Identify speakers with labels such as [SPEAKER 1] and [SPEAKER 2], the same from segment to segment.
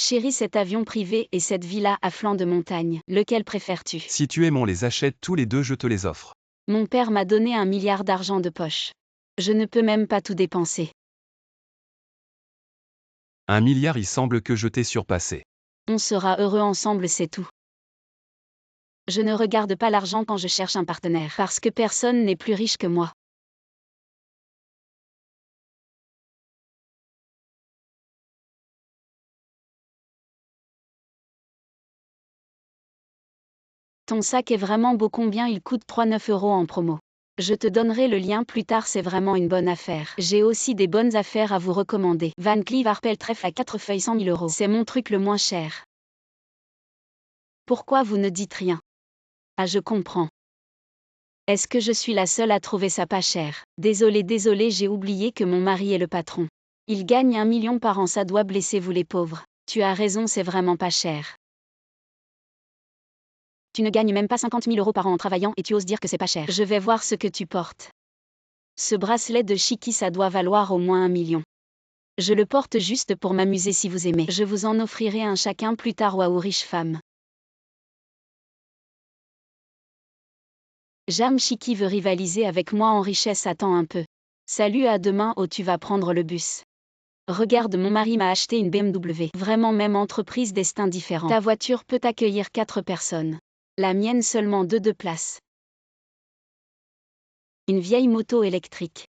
[SPEAKER 1] Chérie, cet avion privé et cette villa à flanc de montagne, lequel préfères-tu?
[SPEAKER 2] Si tu aimes, on les achète tous les deux, je te les offre.
[SPEAKER 1] Mon père m'a donné 1 milliard d'argent de poche. Je ne peux même pas tout dépenser.
[SPEAKER 2] 1 milliard, il semble que je t'ai surpassé.
[SPEAKER 1] On sera heureux ensemble, c'est tout. Je ne regarde pas l'argent quand je cherche un partenaire, parce que personne n'est plus riche que moi. Ton sac est vraiment beau, combien il coûte? 3,9 € en promo. Je te donnerai le lien plus tard, c'est vraiment une bonne affaire. J'ai aussi des bonnes affaires à vous recommander. Van Cleef Arpels trèfle à 4 feuilles 100 000 €. C'est mon truc le moins cher. Pourquoi vous ne dites rien? Ah, je comprends. Est-ce que je suis la seule à trouver ça pas cher? Désolé, j'ai oublié que mon mari est le patron. Il gagne 1 million par an, ça doit blesser vous les pauvres. Tu as raison, c'est vraiment pas cher. Tu ne gagnes même pas 50 000 € par an en travaillant et tu oses dire que c'est pas cher. Je vais voir ce que tu portes. Ce bracelet de Chiki, ça doit valoir au moins 1 million. Je le porte juste pour m'amuser, si vous aimez. Je vous en offrirai un chacun plus tard. Waouh, riche femme. Jam Chiki veut rivaliser avec moi en richesse, attends un peu. Salut, à demain. Oh, tu vas prendre le bus. Regarde, mon mari m'a acheté une BMW. Vraiment, même entreprise, destin différent. Ta voiture peut accueillir 4 personnes. La mienne seulement 2 places. Une vieille moto électrique.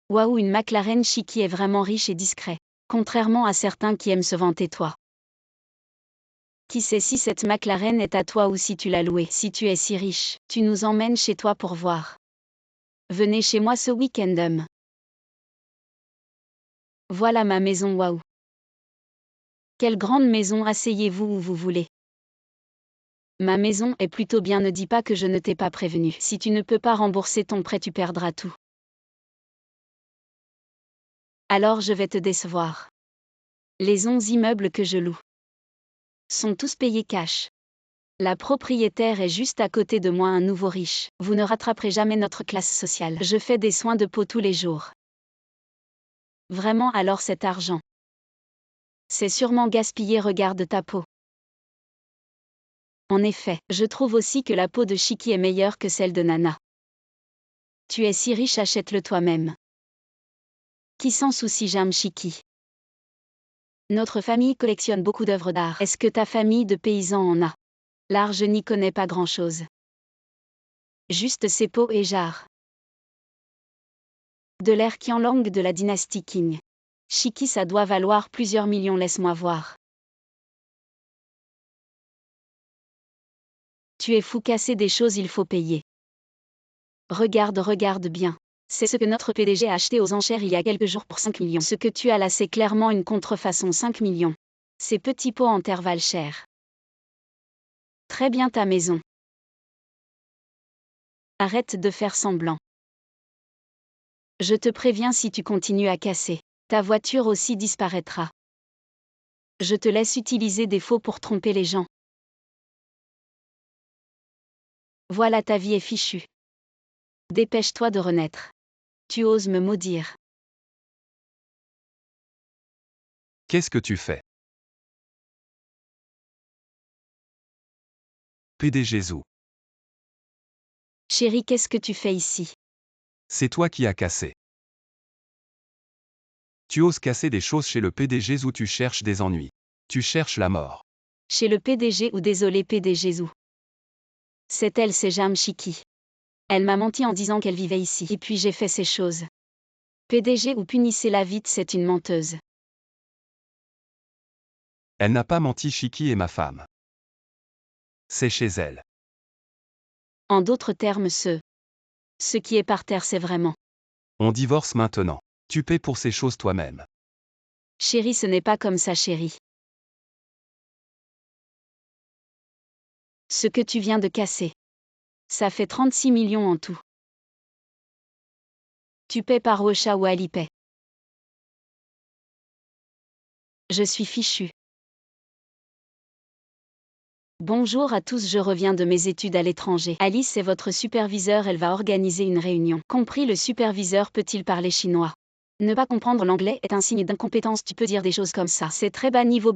[SPEAKER 1] Waouh, une McLaren. Chiki est vraiment riche et discret. Contrairement à certains qui aiment se vanter, toi. Qui sait si cette McLaren est à toi ou si tu l'as louée? Si tu es si riche, tu nous emmènes chez toi pour voir. Venez chez moi ce week-end. Voilà ma maison, waouh. Quelle grande maison, asseyez-vous où vous voulez. Ma maison est plutôt bien, ne dis pas que je ne t'ai pas prévenu. Si tu ne peux pas rembourser ton prêt, tu perdras tout. Alors je vais te décevoir. Les 11 immeubles que je loue sont tous payés cash. La propriétaire est juste à côté de moi, un nouveau riche. Vous ne rattraperez jamais notre classe sociale. Je fais des soins de peau tous les jours. Vraiment, alors cet argent, c'est sûrement gaspillé, regarde ta peau. En effet, je trouve aussi que la peau de Chiki est meilleure que celle de Nana. Tu es si riche, achète-le toi-même. Qui s'en soucie, Jam Chiki? Notre famille collectionne beaucoup d'œuvres d'art. Est-ce que ta famille de paysans en a? L'art, je n'y connais pas grand-chose. Juste ces pots et jarres. De l'air qui en langue de la dynastie Qing. Chiki, ça doit valoir plusieurs millions, laisse-moi voir. Tu es fou, casser des choses, il faut payer. Regarde bien. C'est ce que notre PDG a acheté aux enchères il y a quelques jours pour 5 millions. Ce que tu as là, c'est clairement une contrefaçon. 5 millions. Ces petits pots en terre valent cher. Très bien, ta maison. Arrête de faire semblant. Je te préviens, si tu continues à casser, ta voiture aussi disparaîtra. Je te laisse utiliser des faux pour tromper les gens. Voilà, ta vie est fichue. Dépêche-toi de renaître. Tu oses me maudire.
[SPEAKER 2] Qu'est-ce que tu fais? PDG Zou.
[SPEAKER 1] Chérie, qu'est-ce que tu fais ici?
[SPEAKER 2] C'est toi qui as cassé. Tu oses casser des choses chez le PDG Zou, tu cherches des ennuis. Tu cherches la mort.
[SPEAKER 1] Chez le PDG ou désolé PDG Zou? C'est elle, c'est Jam Chiki. Elle m'a menti en disant qu'elle vivait ici. Et puis j'ai fait ces choses. PDG ou punissez-la vite, c'est une menteuse.
[SPEAKER 2] Elle n'a pas menti, Chiki est ma femme. C'est chez elle.
[SPEAKER 1] En d'autres termes, ce qui est par terre, c'est vraiment.
[SPEAKER 2] On divorce maintenant. Tu paies pour ces choses toi-même.
[SPEAKER 1] Chérie, ce n'est pas comme ça, chérie. Ce que tu viens de casser, ça fait 36 millions en tout. Tu paies par Ocha ou Alipay? Je suis fichue. Bonjour à tous, je reviens de mes études à l'étranger. Alice est votre superviseur, elle va organiser une réunion. Compris, le superviseur peut-il parler chinois? Ne pas comprendre l'anglais est un signe d'incompétence, tu peux dire des choses comme ça. C'est très bas niveau,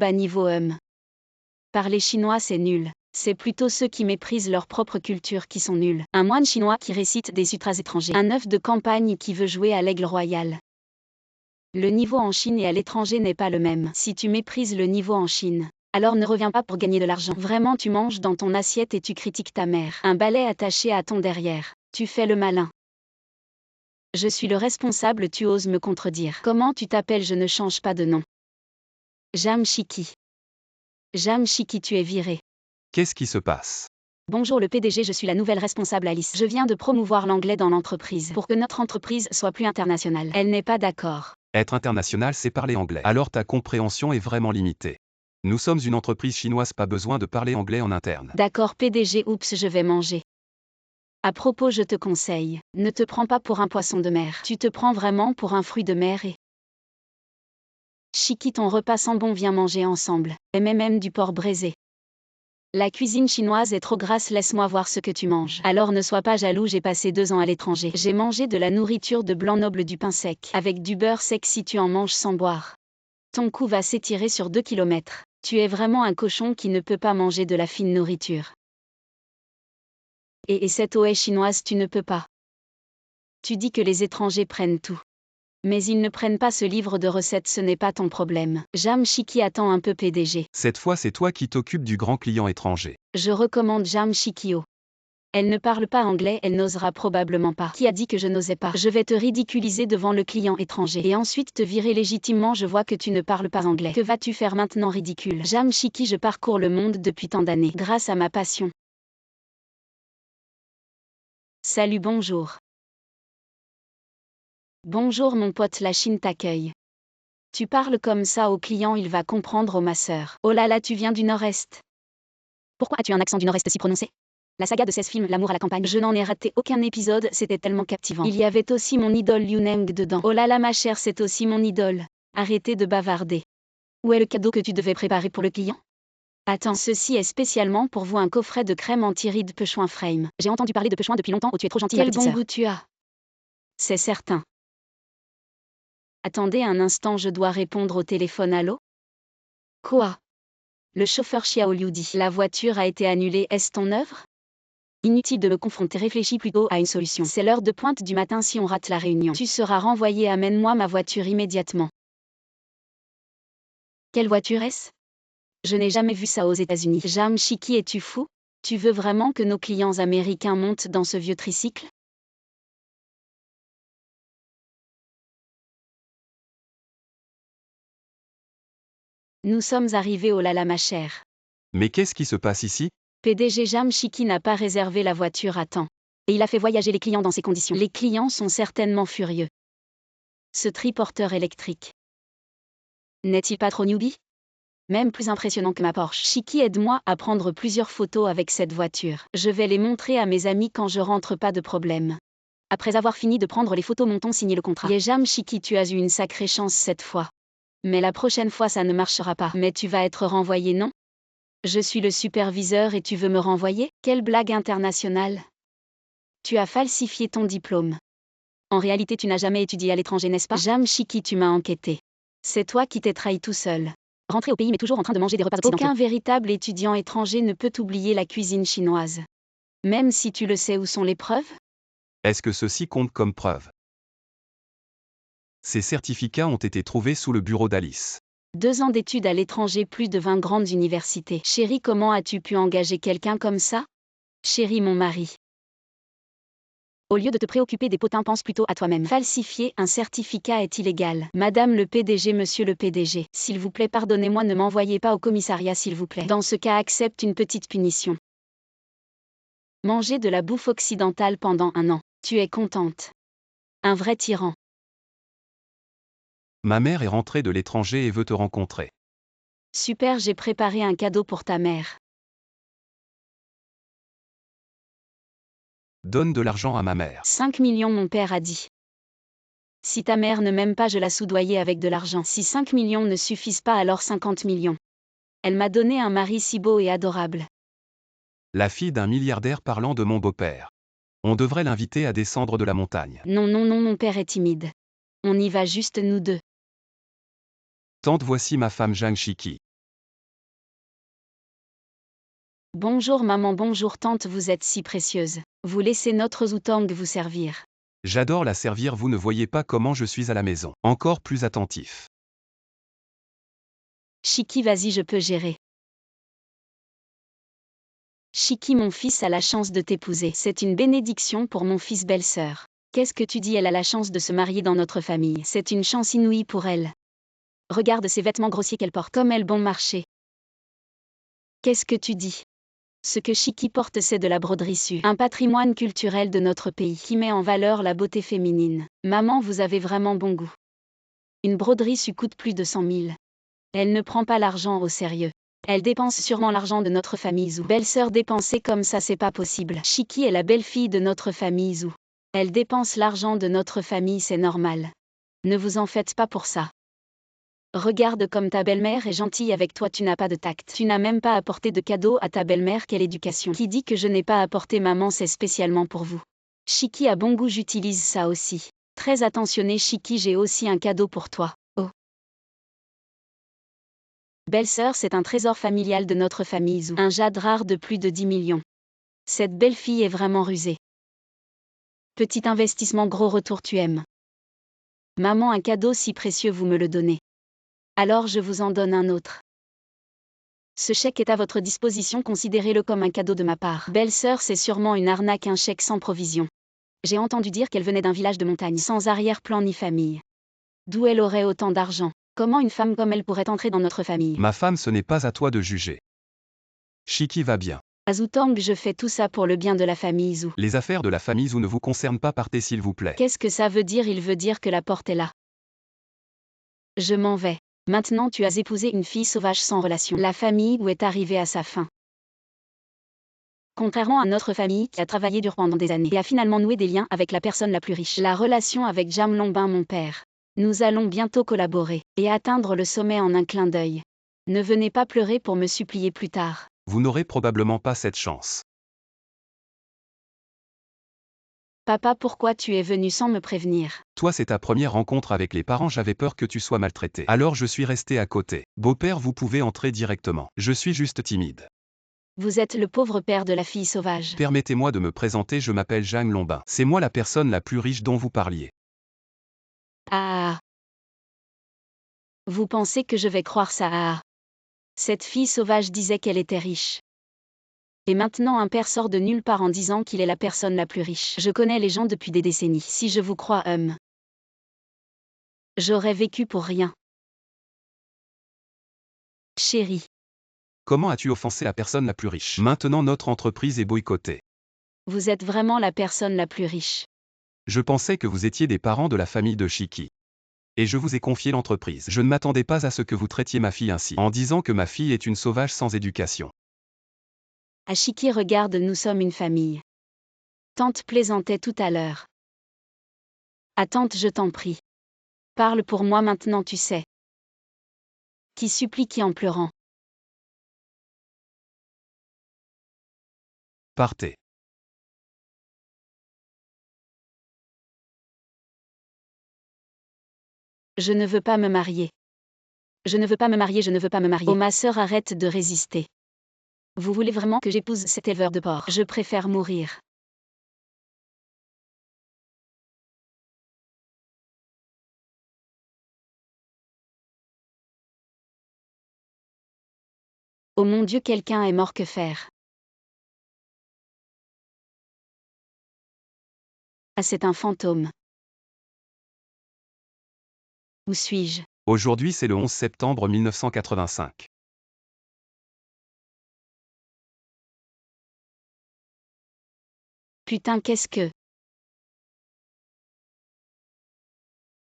[SPEAKER 1] Parler chinois c'est nul. C'est plutôt ceux qui méprisent leur propre culture qui sont nuls. Un moine chinois qui récite des sutras étrangers. Un œuf de campagne qui veut jouer à l'aigle royal. Le niveau en Chine et à l'étranger n'est pas le même. Si tu méprises le niveau en Chine, alors ne reviens pas pour gagner de l'argent. Vraiment, tu manges dans ton assiette et tu critiques ta mère. Un balai attaché à ton derrière. Tu fais le malin. Je suis le responsable, tu oses me contredire. Comment tu t'appelles? Je ne change pas de nom. Jam Shiki. Jam Shiki, tu es viré.
[SPEAKER 2] Qu'est-ce qui se passe?
[SPEAKER 1] Bonjour le PDG, je suis la nouvelle responsable Alice. Je viens de promouvoir l'anglais dans l'entreprise pour que notre entreprise soit plus internationale. Elle n'est pas d'accord.
[SPEAKER 2] Être international, c'est parler anglais. Alors ta compréhension est vraiment limitée. Nous sommes une entreprise chinoise, pas besoin de parler anglais en interne.
[SPEAKER 1] D'accord PDG, oups, je vais manger. À propos, je te conseille, ne te prends pas pour un poisson de mer. Tu te prends vraiment pour un fruit de mer et... Chiki, ton repas sent bon, viens manger ensemble. Et même du porc braisé. La cuisine chinoise est trop grasse, laisse-moi voir ce que tu manges. Alors ne sois pas jaloux, j'ai passé 2 ans à l'étranger. J'ai mangé de la nourriture de blanc noble, du pain sec. Avec du beurre sec si tu en manges sans boire. Ton cou va s'étirer sur 2 kilomètres. Tu es vraiment un cochon qui ne peut pas manger de la fine nourriture. Et cette oie chinoise, tu ne peux pas. Tu dis que les étrangers prennent tout. Mais ils ne prennent pas ce livre de recettes, ce n'est pas ton problème. Jam Shiki, attend un peu PDG.
[SPEAKER 2] Cette fois, c'est toi qui t'occupes du grand client étranger.
[SPEAKER 1] Je recommande Jam Shikio. Elle ne parle pas anglais, elle n'osera probablement pas. Qui a dit que je n'osais pas? Je vais te ridiculiser devant le client étranger et ensuite te virer légitimement. Je vois que tu ne parles pas anglais. Que vas-tu faire maintenant, ridicule? Jam Shiki, je parcours le monde depuis tant d'années, grâce à ma passion. Salut, bonjour. Bonjour mon pote, la Chine t'accueille. Tu parles comme ça au client, il va comprendre, ma sœur. Oh là là, tu viens du Nord-Est. Pourquoi as-tu un accent du Nord-Est si prononcé? La saga de 16 films, L'amour à la campagne. Je n'en ai raté aucun épisode, c'était tellement captivant. Il y avait aussi mon idole Liu Neng dedans. Oh là là ma chère, c'est aussi mon idole. Arrêtez de bavarder. Où est le cadeau que tu devais préparer pour le client? Attends, ceci est spécialement pour vous, un coffret de crème anti-rides Pechouin Frame. J'ai entendu parler de Pechouin depuis longtemps. Oh, tu es trop gentille, ma petite sœur. Quel bon goût tu as. C'est certain. Attendez un instant, je dois répondre au téléphone. Allô? Quoi? Le chauffeur Xiao Liu dit. La voiture a été annulée, est-ce ton œuvre? Inutile de me confronter, réfléchis plutôt à une solution. C'est l'heure de pointe du matin, si on rate la réunion, tu seras renvoyé, amène-moi ma voiture immédiatement. Quelle voiture est-ce? Je n'ai jamais vu ça aux États-Unis. Jam Shiki, es-tu fou? Tu veux vraiment que nos clients américains montent dans ce vieux tricycle? Nous sommes arrivés, oh là là ma chère.
[SPEAKER 2] Mais qu'est-ce qui se passe ici?
[SPEAKER 1] PDG Jam Shiki n'a pas réservé la voiture à temps. Et il a fait voyager les clients dans ces conditions. Les clients sont certainement furieux. Ce triporteur électrique. N'est-il pas trop newbie? Même plus impressionnant que ma Porsche. Shiki, aide-moi à prendre plusieurs photos avec cette voiture. Je vais les montrer à mes amis quand je rentre, pas de problème. Après avoir fini de prendre les photos, montons signer le contrat. Jam Shiki, tu as eu une sacrée chance cette fois. Mais la prochaine fois ça ne marchera pas. Mais tu vas être renvoyé, non? Je suis le superviseur et tu veux me renvoyer? Quelle blague internationale! Tu as falsifié ton diplôme. En réalité, tu n'as jamais étudié à l'étranger, n'est-ce pas? Jam Shiki, tu m'as enquêté. C'est toi qui t'es trahi tout seul. Rentré au pays mais toujours en train de manger des repas occidentaux. Aucun véritable étudiant étranger ne peut oublier la cuisine chinoise. Même si tu le sais, où sont les preuves?
[SPEAKER 2] Est-ce que ceci compte comme preuve? Ces certificats ont été trouvés sous le bureau d'Alice.
[SPEAKER 1] 2 ans d'études à l'étranger, plus de 20 grandes universités. Chérie, comment as-tu pu engager quelqu'un comme ça? Chérie, mon mari. Au lieu de te préoccuper des potins, pense plutôt à toi-même. Falsifier un certificat est illégal. Madame le PDG, monsieur le PDG, s'il vous plaît, pardonnez-moi, ne m'envoyez pas au commissariat, s'il vous plaît. Dans ce cas, accepte une petite punition. Manger de la bouffe occidentale pendant 1 an. Tu es contente. Un vrai tyran.
[SPEAKER 2] Ma mère est rentrée de l'étranger et veut te rencontrer.
[SPEAKER 1] Super, j'ai préparé un cadeau pour ta mère.
[SPEAKER 2] Donne de l'argent à ma mère.
[SPEAKER 1] 5 millions, mon père a dit. Si ta mère ne m'aime pas, je la soudoyer avec de l'argent. Si 5 millions ne suffisent pas, alors 50 millions. Elle m'a donné un mari si beau et adorable.
[SPEAKER 2] La fille d'un milliardaire parlant de mon beau-père. On devrait l'inviter à descendre de la montagne.
[SPEAKER 1] Non, non, non, mon père est timide. On y va juste nous deux.
[SPEAKER 2] Tante, voici ma femme Zhang Shiki.
[SPEAKER 1] Bonjour maman, bonjour tante, vous êtes si précieuse. Vous laissez notre Zoutang vous servir.
[SPEAKER 2] J'adore la servir, vous ne voyez pas comment je suis à la maison. Encore plus attentif.
[SPEAKER 1] Shiki, vas-y, je peux gérer. Shiki, mon fils a la chance de t'épouser. C'est une bénédiction pour mon fils, belle-sœur. Qu'est-ce que tu dis? Elle a la chance de se marier dans notre famille. C'est une chance inouïe pour elle. Regarde ces vêtements grossiers qu'elle porte, comme elle bon marché. Qu'est-ce que tu dis? Ce que Shiki porte, c'est de la broderie Su, un patrimoine culturel de notre pays qui met en valeur la beauté féminine. Maman, vous avez vraiment bon goût. Une broderie Su coûte plus de 100 000. Elle ne prend pas l'argent au sérieux. Elle dépense sûrement l'argent de notre famille Zou. Belle-sœur, dépenser comme ça, c'est pas possible. Shiki est la belle-fille de notre famille Zou. Elle dépense l'argent de notre famille, c'est normal. Ne vous en faites pas pour ça. Regarde comme ta belle-mère est gentille avec toi, tu n'as pas de tact. Tu n'as même pas apporté de cadeau à ta belle-mère, quelle éducation. Qui dit que je n'ai pas apporté? Maman, c'est spécialement pour vous. Shiki a bon goût, j'utilise ça aussi. Très attentionné Shiki, j'ai aussi un cadeau pour toi. Oh. Belle-sœur, c'est un trésor familial de notre famille Zou. Un jade rare de plus de 10 millions. Cette belle-fille est vraiment rusée. Petit investissement, gros retour, tu aimes. Maman, un cadeau si précieux, vous me le donnez. Alors je vous en donne un autre. Ce chèque est à votre disposition, considérez-le comme un cadeau de ma part. Belle-sœur, c'est sûrement une arnaque, un chèque sans provision. J'ai entendu dire qu'elle venait d'un village de montagne, sans arrière-plan ni famille. D'où elle aurait autant d'argent? Comment une femme comme elle pourrait entrer dans notre famille?
[SPEAKER 2] Ma femme, ce n'est pas à toi de juger. Shiki va bien.
[SPEAKER 1] À Zoutang, je fais tout ça pour le bien de la famille Zou.
[SPEAKER 2] Les affaires de la famille Zou ne vous concernent pas, partez s'il vous plaît.
[SPEAKER 1] Qu'est-ce que ça veut dire? Il veut dire que la porte est là. Je m'en vais. Maintenant tu as épousé une fille sauvage sans relation. La famille où est arrivée à sa fin. Contrairement à notre famille qui a travaillé dur pendant des années et a finalement noué des liens avec la personne la plus riche. La relation avec Jam Lombin, mon père. Nous allons bientôt collaborer et atteindre le sommet en un clin d'œil. Ne venez pas pleurer pour me supplier plus tard.
[SPEAKER 2] Vous n'aurez probablement pas cette chance.
[SPEAKER 1] Papa, pourquoi tu es venu sans me prévenir?
[SPEAKER 2] Toi, c'est ta première rencontre avec les parents, j'avais peur que tu sois maltraité. Alors je suis resté à côté. Beau-père, vous pouvez entrer directement. Je suis juste timide.
[SPEAKER 1] Vous êtes le pauvre père de la fille sauvage.
[SPEAKER 2] Permettez-moi de me présenter, je m'appelle Zhang Lombin. C'est moi la personne la plus riche dont vous parliez.
[SPEAKER 1] Ah. Vous pensez que je vais croire ça? Ah. Cette fille sauvage disait qu'elle était riche. Et maintenant un père sort de nulle part en disant qu'il est la personne la plus riche. Je connais les gens depuis des décennies. Si je vous crois, j'aurais vécu pour rien. Chérie.
[SPEAKER 2] Comment as-tu offensé la personne la plus riche? Maintenant notre entreprise est boycottée.
[SPEAKER 1] Vous êtes vraiment la personne la plus riche.
[SPEAKER 2] Je pensais que vous étiez des parents de la famille de Shiki. Et je vous ai confié l'entreprise. Je ne m'attendais pas à ce que vous traitiez ma fille ainsi, en disant que ma fille est une sauvage sans éducation.
[SPEAKER 1] Shiki, regarde, nous sommes une famille. Tante plaisantait tout à l'heure. Ah tante, je t'en prie. Parle pour moi maintenant, tu sais. Qui supplique en pleurant.
[SPEAKER 2] Partez.
[SPEAKER 1] Je ne veux pas me marier. Je ne veux pas me marier, je ne veux pas me marier. Oh ma sœur, arrête de résister. Vous voulez vraiment que j'épouse cet éleveur de porc? Je préfère mourir. Oh mon Dieu, quelqu'un est mort, que faire? Ah, c'est un fantôme. Où suis-je?
[SPEAKER 2] Aujourd'hui c'est le 11 septembre 1985.
[SPEAKER 1] Putain, qu'est-ce que...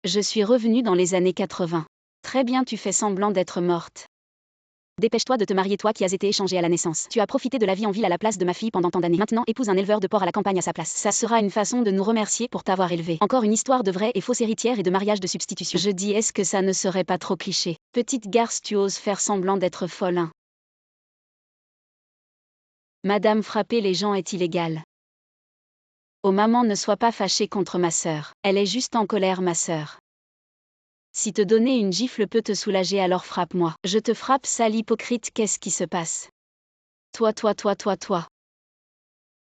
[SPEAKER 1] Je suis revenue dans les années 80. Très bien, tu fais semblant d'être morte. Dépêche-toi de te marier, toi qui as été échangée à la naissance. Tu as profité de la vie en ville à la place de ma fille pendant tant d'années. Maintenant, épouse un éleveur de porc à la campagne à sa place. Ça sera une façon de nous remercier pour t'avoir élevé. Encore une histoire de vraie et fausse héritière et de mariage de substitution. Je dis, est-ce que ça ne serait pas trop cliché? Petite garce, tu oses faire semblant d'être folle, hein? Madame, frapper les gens est illégal. Oh maman, ne sois pas fâchée contre ma sœur. Elle est juste en colère, ma sœur. Si te donner une gifle peut te soulager, alors frappe-moi. Je te frappe, sale hypocrite, qu'est-ce qui se passe? Toi.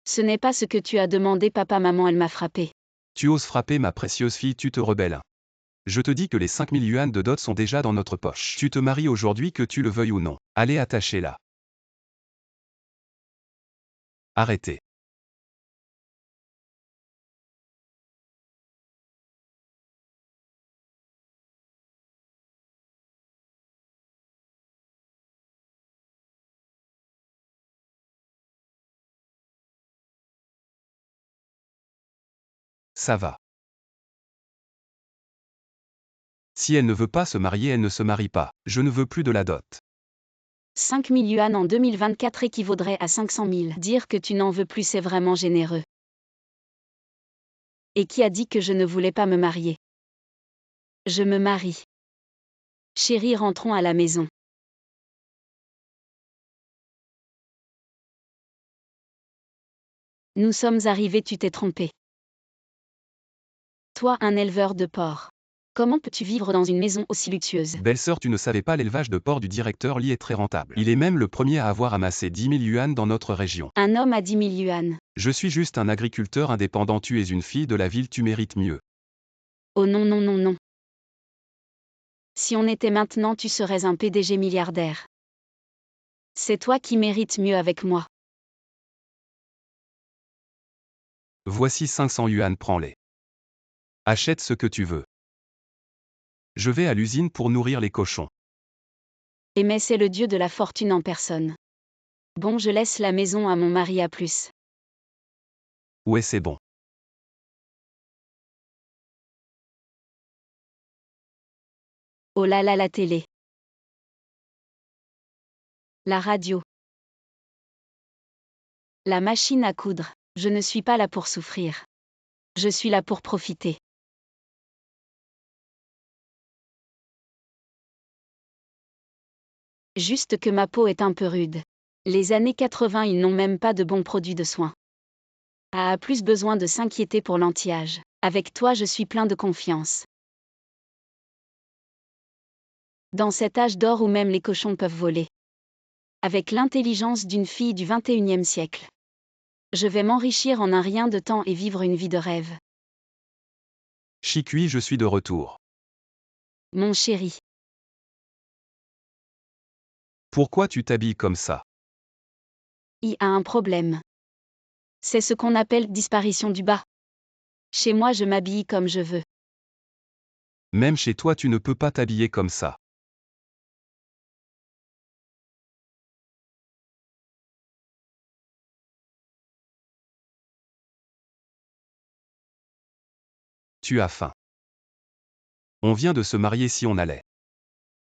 [SPEAKER 1] Ce n'est pas ce que tu as demandé, papa, maman, elle m'a frappé.
[SPEAKER 2] Tu oses frapper ma précieuse fille, tu te rebelles. Je te dis que les 5000 yuan de dot sont déjà dans notre poche. Tu te maries aujourd'hui, que tu le veuilles ou non. Allez, attachez-la. Arrêtez. Ça va. Si elle ne veut pas se marier, elle ne se marie pas. Je ne veux plus de la dot.
[SPEAKER 1] 5000 yuan en 2024 équivaudrait à 500 000. Dire que tu n'en veux plus, c'est vraiment généreux. Et qui a dit que je ne voulais pas me marier? Je me marie. Chérie, rentrons à la maison. Nous sommes arrivés, tu t'es trompé. Toi, un éleveur de porcs. Comment peux-tu vivre dans une maison aussi luxueuse?
[SPEAKER 2] Belle-sœur, tu ne savais pas, l'élevage de porc du directeur Li est très rentable. Il est même le premier à avoir amassé 10 000 yuan dans notre région.
[SPEAKER 1] Un homme à 10 000 yuan.
[SPEAKER 2] Je suis juste un agriculteur indépendant, tu es une fille de la ville, tu mérites mieux.
[SPEAKER 1] Oh non. Si on était maintenant, tu serais un PDG milliardaire. C'est toi qui mérites mieux avec moi.
[SPEAKER 2] Voici 500 yuan, prends-les. Achète ce que tu veux. Je vais à l'usine pour nourrir les cochons.
[SPEAKER 1] Mais c'est le dieu de la fortune en personne. Bon, je laisse la maison à mon mari, à plus.
[SPEAKER 2] Ouais, c'est bon.
[SPEAKER 1] Oh là là, la télé. La radio. La machine à coudre. Je ne suis pas là pour souffrir. Je suis là pour profiter. Juste que ma peau est un peu rude. Les années 80, ils n'ont même pas de bons produits de soins. A plus besoin de s'inquiéter pour l'anti-âge. Avec toi, je suis plein de confiance. Dans cet âge d'or où même les cochons peuvent voler. Avec l'intelligence d'une fille du 21e siècle. Je vais m'enrichir en un rien de temps et vivre une vie de rêve.
[SPEAKER 2] Chicui, je suis de retour.
[SPEAKER 1] Mon chéri.
[SPEAKER 2] Pourquoi tu t'habilles comme ça?
[SPEAKER 1] Il a un problème. C'est ce qu'on appelle disparition du bas. Chez moi, je m'habille comme je veux.
[SPEAKER 2] Même chez toi, tu ne peux pas t'habiller comme ça. Tu as faim. On vient de se marier, si on allait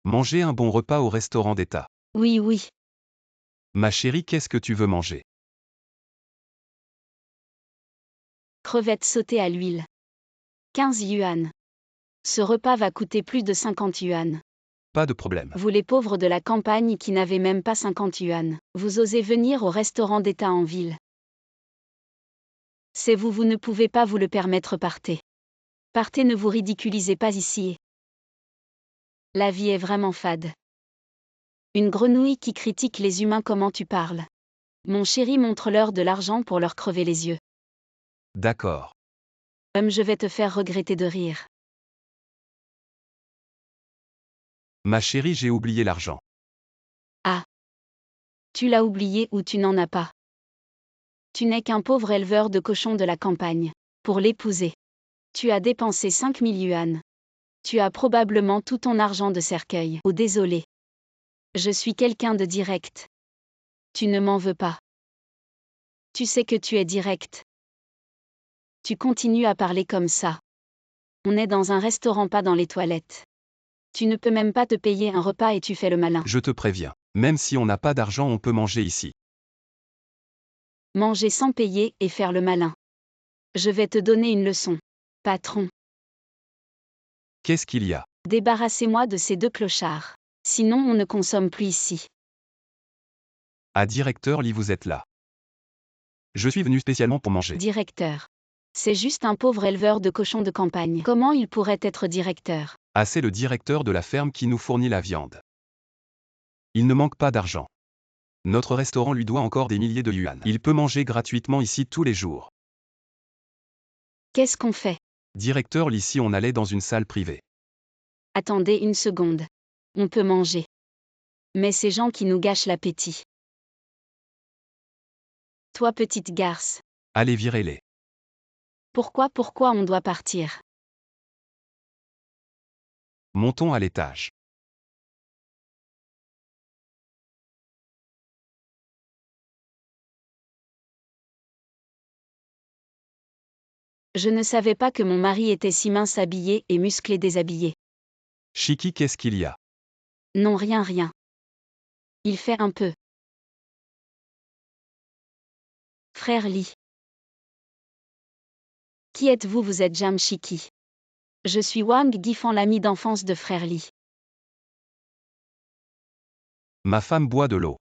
[SPEAKER 2] manger un bon repas au restaurant d'État.
[SPEAKER 1] Oui.
[SPEAKER 2] Ma chérie, qu'est-ce que tu veux manger?
[SPEAKER 1] Crevettes sautées à l'huile. 15 yuan. Ce repas va coûter plus de 50 yuan.
[SPEAKER 2] Pas de problème.
[SPEAKER 1] Vous les pauvres de la campagne qui n'avez même pas 50 yuan, vous osez venir au restaurant d'État en ville. C'est vous ne pouvez pas vous le permettre, partez. Partez, ne vous ridiculisez pas ici. La vie est vraiment fade. Une grenouille qui critique les humains, comment tu parles? Mon chéri, montre-leur de l'argent pour leur crever les yeux.
[SPEAKER 2] D'accord.
[SPEAKER 1] Je vais te faire regretter de rire.
[SPEAKER 2] Ma chérie, j'ai oublié l'argent.
[SPEAKER 1] Ah. Tu l'as oublié ou tu n'en as pas? Tu n'es qu'un pauvre éleveur de cochons de la campagne. Pour l'épouser, tu as dépensé 5000 yuan. Tu as probablement tout ton argent de cercueil. Oh désolé. Je suis quelqu'un de direct. Tu ne m'en veux pas. Tu sais que tu es direct. Tu continues à parler comme ça. On est dans un restaurant, pas dans les toilettes. Tu ne peux même pas te payer un repas et tu fais le malin.
[SPEAKER 2] Je te préviens. Même si on n'a pas d'argent, on peut manger ici.
[SPEAKER 1] Manger sans payer et faire le malin. Je vais te donner une leçon. Patron.
[SPEAKER 2] Qu'est-ce qu'il y a?
[SPEAKER 1] Débarrassez-moi de ces deux clochards. Sinon on ne consomme plus ici.
[SPEAKER 2] Ah, directeur Li, vous êtes là. Je suis venu spécialement pour manger.
[SPEAKER 1] Directeur. C'est juste un pauvre éleveur de cochons de campagne. Comment il pourrait être directeur?
[SPEAKER 2] Ah, c'est le directeur de la ferme qui nous fournit la viande. Il ne manque pas d'argent. Notre restaurant lui doit encore des milliers de yuan. Il peut manger gratuitement ici tous les jours.
[SPEAKER 1] Qu'est-ce qu'on fait?
[SPEAKER 2] Directeur, ici on allait dans une salle privée.
[SPEAKER 1] Attendez une seconde. On peut manger. Mais ces gens qui nous gâchent l'appétit. Toi petite garce.
[SPEAKER 2] Allez, virez-les.
[SPEAKER 1] Pourquoi on doit partir?
[SPEAKER 2] Montons à l'étage.
[SPEAKER 1] Je ne savais pas que mon mari était si mince habillé et musclé déshabillé.
[SPEAKER 2] Shiki, qu'est-ce qu'il y a?
[SPEAKER 1] Non, rien. Il fait un peu. Frère Lee. Qui êtes-vous? Vous êtes Jam Shiki. Je suis Wang Gifan, l'ami d'enfance de frère Lee.
[SPEAKER 2] Ma femme boit de l'eau.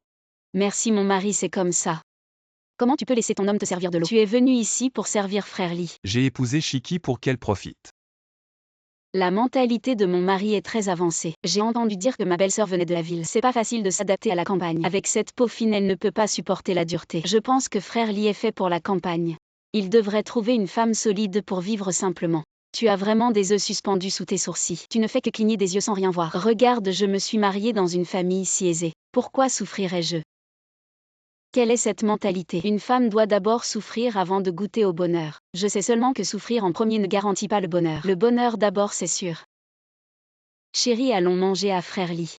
[SPEAKER 1] Merci mon mari, c'est comme ça. Comment tu peux laisser ton homme te servir de l'eau? Tu es venu ici pour servir frère Lee.
[SPEAKER 2] J'ai épousé Shiki pour qu'elle profite.
[SPEAKER 1] La mentalité de mon mari est très avancée. J'ai entendu dire que ma belle-sœur venait de la ville. C'est pas facile de s'adapter à la campagne. Avec cette peau fine, elle ne peut pas supporter la dureté. Je pense que frère Lee est fait pour la campagne. Il devrait trouver une femme solide pour vivre simplement. Tu as vraiment des œufs suspendus sous tes sourcils. Tu ne fais que cligner des yeux sans rien voir. Regarde, je me suis mariée dans une famille si aisée. Pourquoi souffrirais-je? Quelle est cette mentalité? Une femme doit d'abord souffrir avant de goûter au bonheur. Je sais seulement que souffrir en premier ne garantit pas le bonheur. Le bonheur d'abord, c'est sûr. Chérie, allons manger à frère Lee.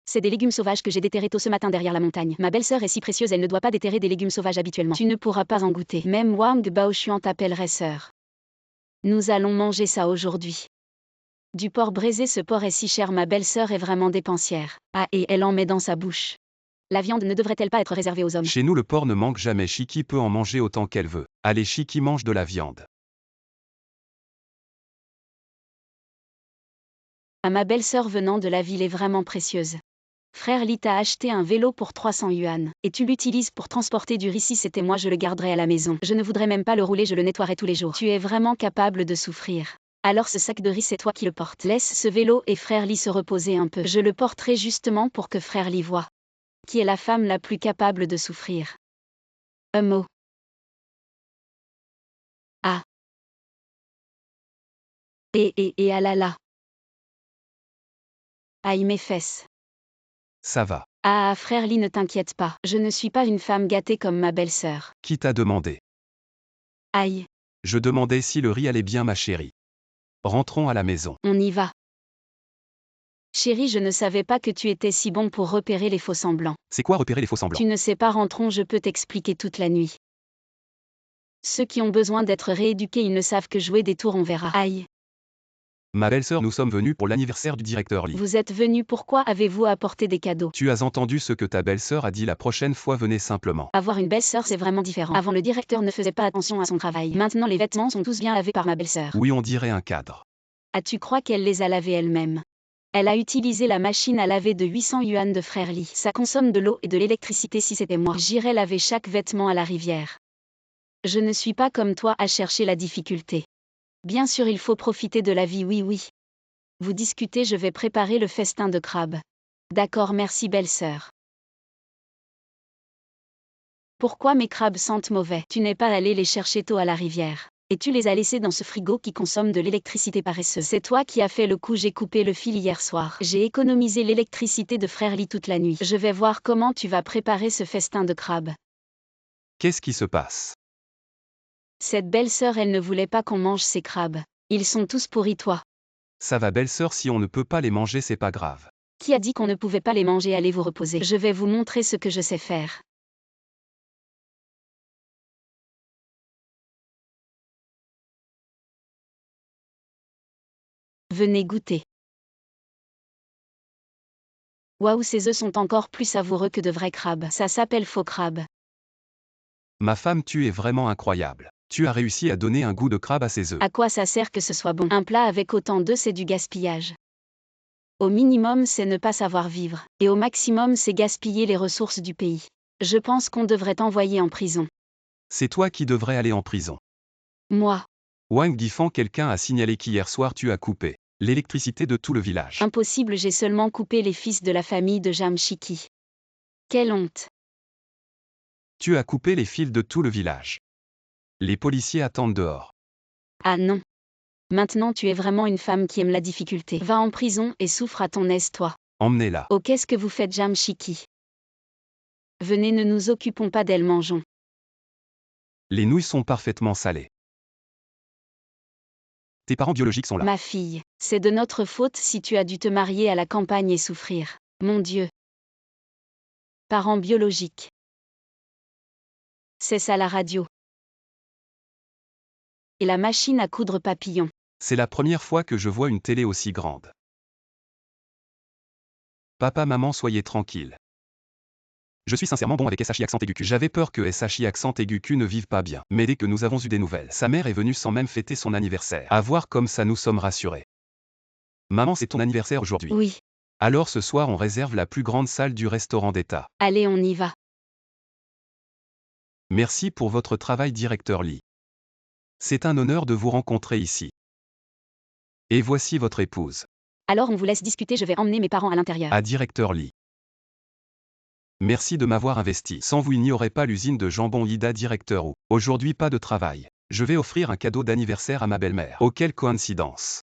[SPEAKER 1] C'est des légumes sauvages que j'ai déterrés tôt ce matin derrière la montagne. Ma belle-sœur est si précieuse, elle ne doit pas déterrer des légumes sauvages habituellement. Tu ne pourras pas en goûter. Même Wang Baoshuan t'appellerait sœur. Nous allons manger ça aujourd'hui. Du porc braisé, ce porc est si cher, ma belle-sœur est vraiment dépensière. Ah, et elle en met dans sa bouche. La viande ne devrait-elle pas être réservée aux hommes?
[SPEAKER 2] Chez nous le porc ne manque jamais, Shiki peut en manger autant qu'elle veut. Allez, Shiki, mange de la viande.
[SPEAKER 1] À ma belle-sœur venant de la ville est vraiment précieuse. Frère Lee t'a acheté un vélo pour 300 yuan, et tu l'utilises pour transporter du riz. Si c'était moi, je le garderais à la maison. Je ne voudrais même pas le rouler, je le nettoierais tous les jours. Tu es vraiment capable de souffrir. Alors ce sac de riz, c'est toi qui le portes. Laisse ce vélo et frère Lee se reposer un peu. Je le porterai justement pour que frère Lee voie. Qui est la femme la plus capable de souffrir? Un mot. Ah. Et ah là là. Aïe mes fesses.
[SPEAKER 2] Ça va.
[SPEAKER 1] Ah frère Lee, ne t'inquiète pas, je ne suis pas une femme gâtée comme ma belle-sœur.
[SPEAKER 2] Qui t'a demandé?
[SPEAKER 1] Aïe.
[SPEAKER 2] Je demandais si le riz allait bien, ma chérie. Rentrons à la maison.
[SPEAKER 1] On y va. Chérie, je ne savais pas que tu étais si bon pour repérer les faux-semblants.
[SPEAKER 2] C'est quoi repérer les faux-semblants?
[SPEAKER 1] Tu ne sais pas, rentrons, je peux t'expliquer toute la nuit. Ceux qui ont besoin d'être rééduqués, ils ne savent que jouer des tours, on verra. Aïe.
[SPEAKER 2] Ma belle-sœur, nous sommes venus pour l'anniversaire du directeur Lee.
[SPEAKER 1] Vous êtes venus, pourquoi avez-vous apporté des cadeaux?
[SPEAKER 2] Tu as entendu ce que ta belle-sœur a dit, la prochaine fois venez simplement.
[SPEAKER 1] Avoir une belle-sœur, c'est vraiment différent. Avant, le directeur ne faisait pas attention à son travail. Maintenant, les vêtements sont tous bien lavés par ma belle-sœur.
[SPEAKER 2] Oui, on dirait un cadre.
[SPEAKER 1] Ah, tu crois qu'elle les a lavés elle-même? Elle a utilisé la machine à laver de 800 yuan de frère Lee. Ça consomme de l'eau et de l'électricité. Si c'était moi, j'irais laver chaque vêtement à la rivière. Je ne suis pas comme toi à chercher la difficulté. Bien sûr, il faut profiter de la vie, oui. Vous discutez, je vais préparer le festin de crabes. D'accord, merci belle-sœur. Pourquoi mes crabes sentent mauvais? Tu n'es pas allé les chercher tôt à la rivière. Et tu les as laissés dans ce frigo qui consomme de l'électricité paresseuse. C'est toi qui as fait le coup, j'ai coupé le fil hier soir. J'ai économisé l'électricité de frère Lee toute la nuit. Je vais voir comment tu vas préparer ce festin de crabes.
[SPEAKER 2] Qu'est-ce qui se passe?
[SPEAKER 1] Cette belle-sœur, elle ne voulait pas qu'on mange ces crabes. Ils sont tous pourris, toi.
[SPEAKER 2] Ça va belle-sœur, si on ne peut pas les manger, c'est pas grave.
[SPEAKER 1] Qui a dit qu'on ne pouvait pas les manger? Allez vous reposer. Je vais vous montrer ce que je sais faire. Venez goûter. Waouh, ces œufs sont encore plus savoureux que de vrais crabes. Ça s'appelle faux crabe.
[SPEAKER 2] Ma femme, tu es vraiment incroyable. Tu as réussi à donner un goût de crabe à ces œufs.
[SPEAKER 1] À quoi ça sert que ce soit bon? Un plat avec autant d'œufs, c'est du gaspillage. Au minimum, c'est ne pas savoir vivre. Et au maximum, c'est gaspiller les ressources du pays. Je pense qu'on devrait t'envoyer en prison.
[SPEAKER 2] C'est toi qui devrais aller en prison.
[SPEAKER 1] Moi.
[SPEAKER 2] Wang Gifan, quelqu'un a signalé qu'hier soir tu as coupé L'électricité de tout le village.
[SPEAKER 1] Impossible, j'ai seulement coupé les fils de la famille de Jamshiki. Quelle honte.
[SPEAKER 2] Tu as coupé les fils de tout le village. Les policiers attendent dehors.
[SPEAKER 1] Ah non. Maintenant tu es vraiment une femme qui aime la difficulté. Va en prison et souffre à ton aise toi.
[SPEAKER 2] Emmenez-la.
[SPEAKER 1] Oh, qu'est-ce que vous faites Jamshiki? Venez, ne nous occupons pas d'elle, mangeons.
[SPEAKER 2] Les nouilles sont parfaitement salées. Tes parents biologiques sont là.
[SPEAKER 1] Ma fille, c'est de notre faute si tu as dû te marier à la campagne et souffrir. Mon Dieu. Parents biologiques. C'est ça la radio. Et la machine à coudre papillon.
[SPEAKER 2] C'est la première fois que je vois une télé aussi grande. Papa, maman, soyez tranquilles. Je suis sincèrement bon avec SHI accent aigu Q. J'avais peur que SHI accent aigu Q ne vive pas bien. Mais dès que nous avons eu des nouvelles, sa mère est venue sans même fêter son anniversaire. À voir comme ça nous sommes rassurés. Maman, c'est ton anniversaire aujourd'hui.
[SPEAKER 1] Oui.
[SPEAKER 2] Alors ce soir on réserve la plus grande salle du restaurant d'État.
[SPEAKER 1] Allez, on y va.
[SPEAKER 2] Merci pour votre travail, directeur Lee. C'est un honneur de vous rencontrer ici. Et voici votre épouse.
[SPEAKER 1] Alors on vous laisse discuter, je vais emmener mes parents à l'intérieur.
[SPEAKER 2] À directeur Lee. Merci de m'avoir investi. Sans vous, il n'y aurait pas l'usine de jambon Ida, directeur ou. Aujourd'hui, pas de travail. Je vais offrir un cadeau d'anniversaire à ma belle-mère. Oh, quelle coïncidence.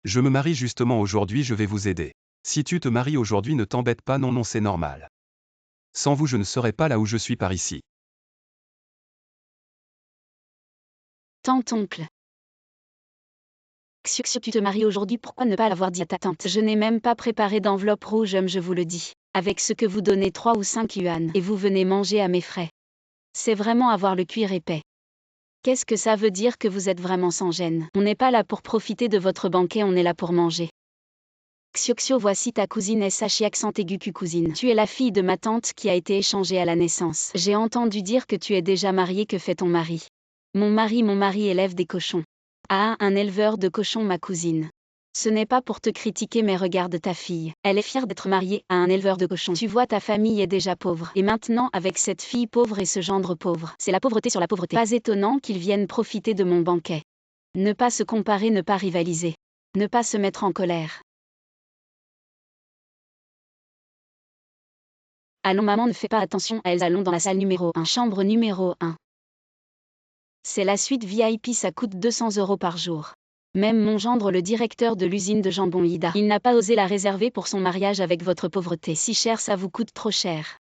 [SPEAKER 2] Je me marie justement aujourd'hui, je vais vous aider. Si tu te maries aujourd'hui, ne t'embête pas, non, c'est normal. Sans vous, je ne serais pas là où je suis par ici.
[SPEAKER 1] Tante-oncle. Xiu, tu te maries aujourd'hui, pourquoi ne pas l'avoir dit à ta tante? Je n'ai même pas préparé d'enveloppe rouge, je vous le dis. Avec ce que vous donnez 3 ou 5 yuan, et vous venez manger à mes frais. C'est vraiment avoir le cuir épais. Qu'est-ce que ça veut dire que vous êtes vraiment sans gêne? On n'est pas là pour profiter de votre banquet, on est là pour manger. Xiu, voici ta cousine SHI accent aigu Q cousine. Tu es la fille de ma tante qui a été échangée à la naissance. J'ai entendu dire que tu es déjà mariée, que fait ton mari? Mon mari élève des cochons. Ah, un éleveur de cochons, ma cousine. Ce n'est pas pour te critiquer, mais regarde ta fille. Elle est fière d'être mariée à un éleveur de cochons. Tu vois, ta famille est déjà pauvre. Et maintenant, avec cette fille pauvre et ce gendre pauvre, c'est la pauvreté sur la pauvreté. Pas étonnant qu'ils viennent profiter de mon banquet. Ne pas se comparer, ne pas rivaliser. Ne pas se mettre en colère. Allons, maman, ne fais pas attention à elles. Allons dans la salle numéro 1, chambre numéro 1. C'est la suite VIP, ça coûte 200 € par jour. Même mon gendre, le directeur de l'usine de jambon Ida, il n'a pas osé la réserver pour son mariage avec votre pauvreté. Si cher, ça vous coûte trop cher.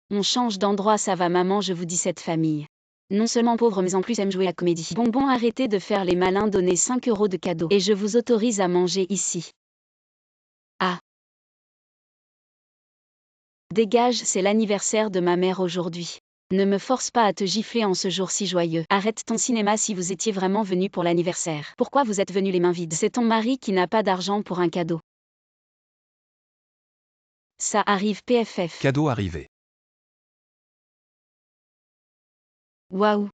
[SPEAKER 1] On change d'endroit, ça va maman, je vous dis, cette famille. Non seulement pauvre, mais en plus aime jouer à la comédie. Bonbon, arrêtez de faire les malins, donnez 5 € de cadeau. Et je vous autorise à manger ici. Ah. Dégage, c'est l'anniversaire de ma mère aujourd'hui. Ne me force pas à te gifler en ce jour si joyeux. Arrête ton cinéma si vous étiez vraiment venu pour l'anniversaire. Pourquoi vous êtes venu les mains vides? C'est ton mari qui n'a pas d'argent pour un cadeau. Ça arrive, PFF.
[SPEAKER 2] Cadeau arrivé.
[SPEAKER 1] Waouh.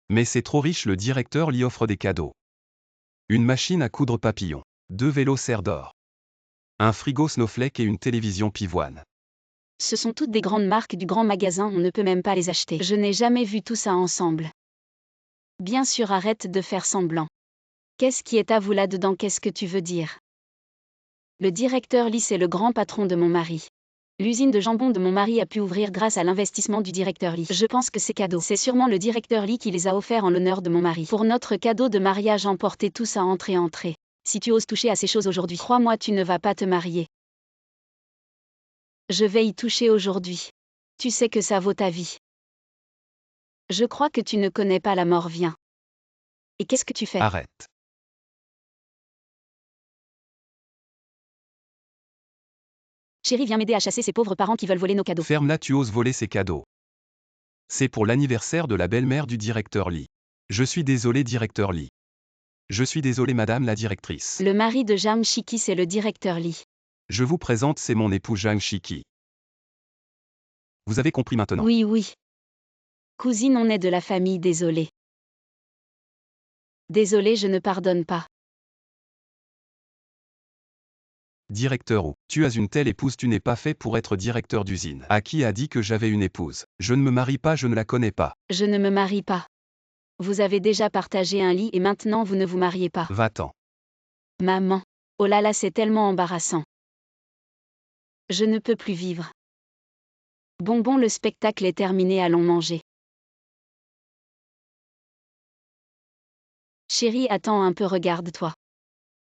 [SPEAKER 2] Mais c'est trop riche, le directeur lui offre des cadeaux. Une machine à coudre papillon. 2 vélos serre d'or. Un frigo Snowflake et une télévision pivoine.
[SPEAKER 1] Ce sont toutes des grandes marques du grand magasin, on ne peut même pas les acheter. Je n'ai jamais vu tout ça ensemble. Bien sûr, arrête de faire semblant. Qu'est-ce qui est à vous là-dedans? Qu'est-ce que tu veux dire? Le directeur Lee, c'est le grand patron de mon mari. L'usine de jambon de mon mari a pu ouvrir grâce à l'investissement du directeur Lee. Je pense que ces cadeaux, c'est sûrement le directeur Lee qui les a offerts en l'honneur de mon mari. Pour notre cadeau de mariage, emportez tout ça, entrez. Si tu oses toucher à ces choses aujourd'hui, crois-moi, tu ne vas pas te marier. Je vais y toucher aujourd'hui. Tu sais que ça vaut ta vie. Je crois que tu ne connais pas la mort, viens. Et qu'est-ce que tu fais?
[SPEAKER 2] Arrête.
[SPEAKER 1] Chérie, viens m'aider à chasser ces pauvres parents qui veulent voler nos cadeaux.
[SPEAKER 2] Ferme-la, tu oses voler ces cadeaux. C'est pour l'anniversaire de la belle-mère du directeur Lee. Je suis désolé, directeur Lee. Je suis désolé, madame la directrice.
[SPEAKER 1] Le mari de Jamshiki, c'est le directeur Lee.
[SPEAKER 2] Je vous présente, c'est mon époux Jamshiki. Vous avez compris maintenant?
[SPEAKER 1] Oui. Cousine, on est de la famille, désolé. Désolé, je ne pardonne pas.
[SPEAKER 2] Directeur ou. Tu as une telle épouse, tu n'es pas fait pour être directeur d'usine. À qui a dit que j'avais une épouse? Je ne me marie pas, je ne la connais pas.
[SPEAKER 1] Je ne me marie pas. Vous avez déjà partagé un lit et maintenant vous ne vous mariez pas.
[SPEAKER 2] Va-t'en.
[SPEAKER 1] Maman. Oh là là, c'est tellement embarrassant. Je ne peux plus vivre. Bon, le spectacle est terminé, allons manger. Chérie, attends un peu, regarde-toi.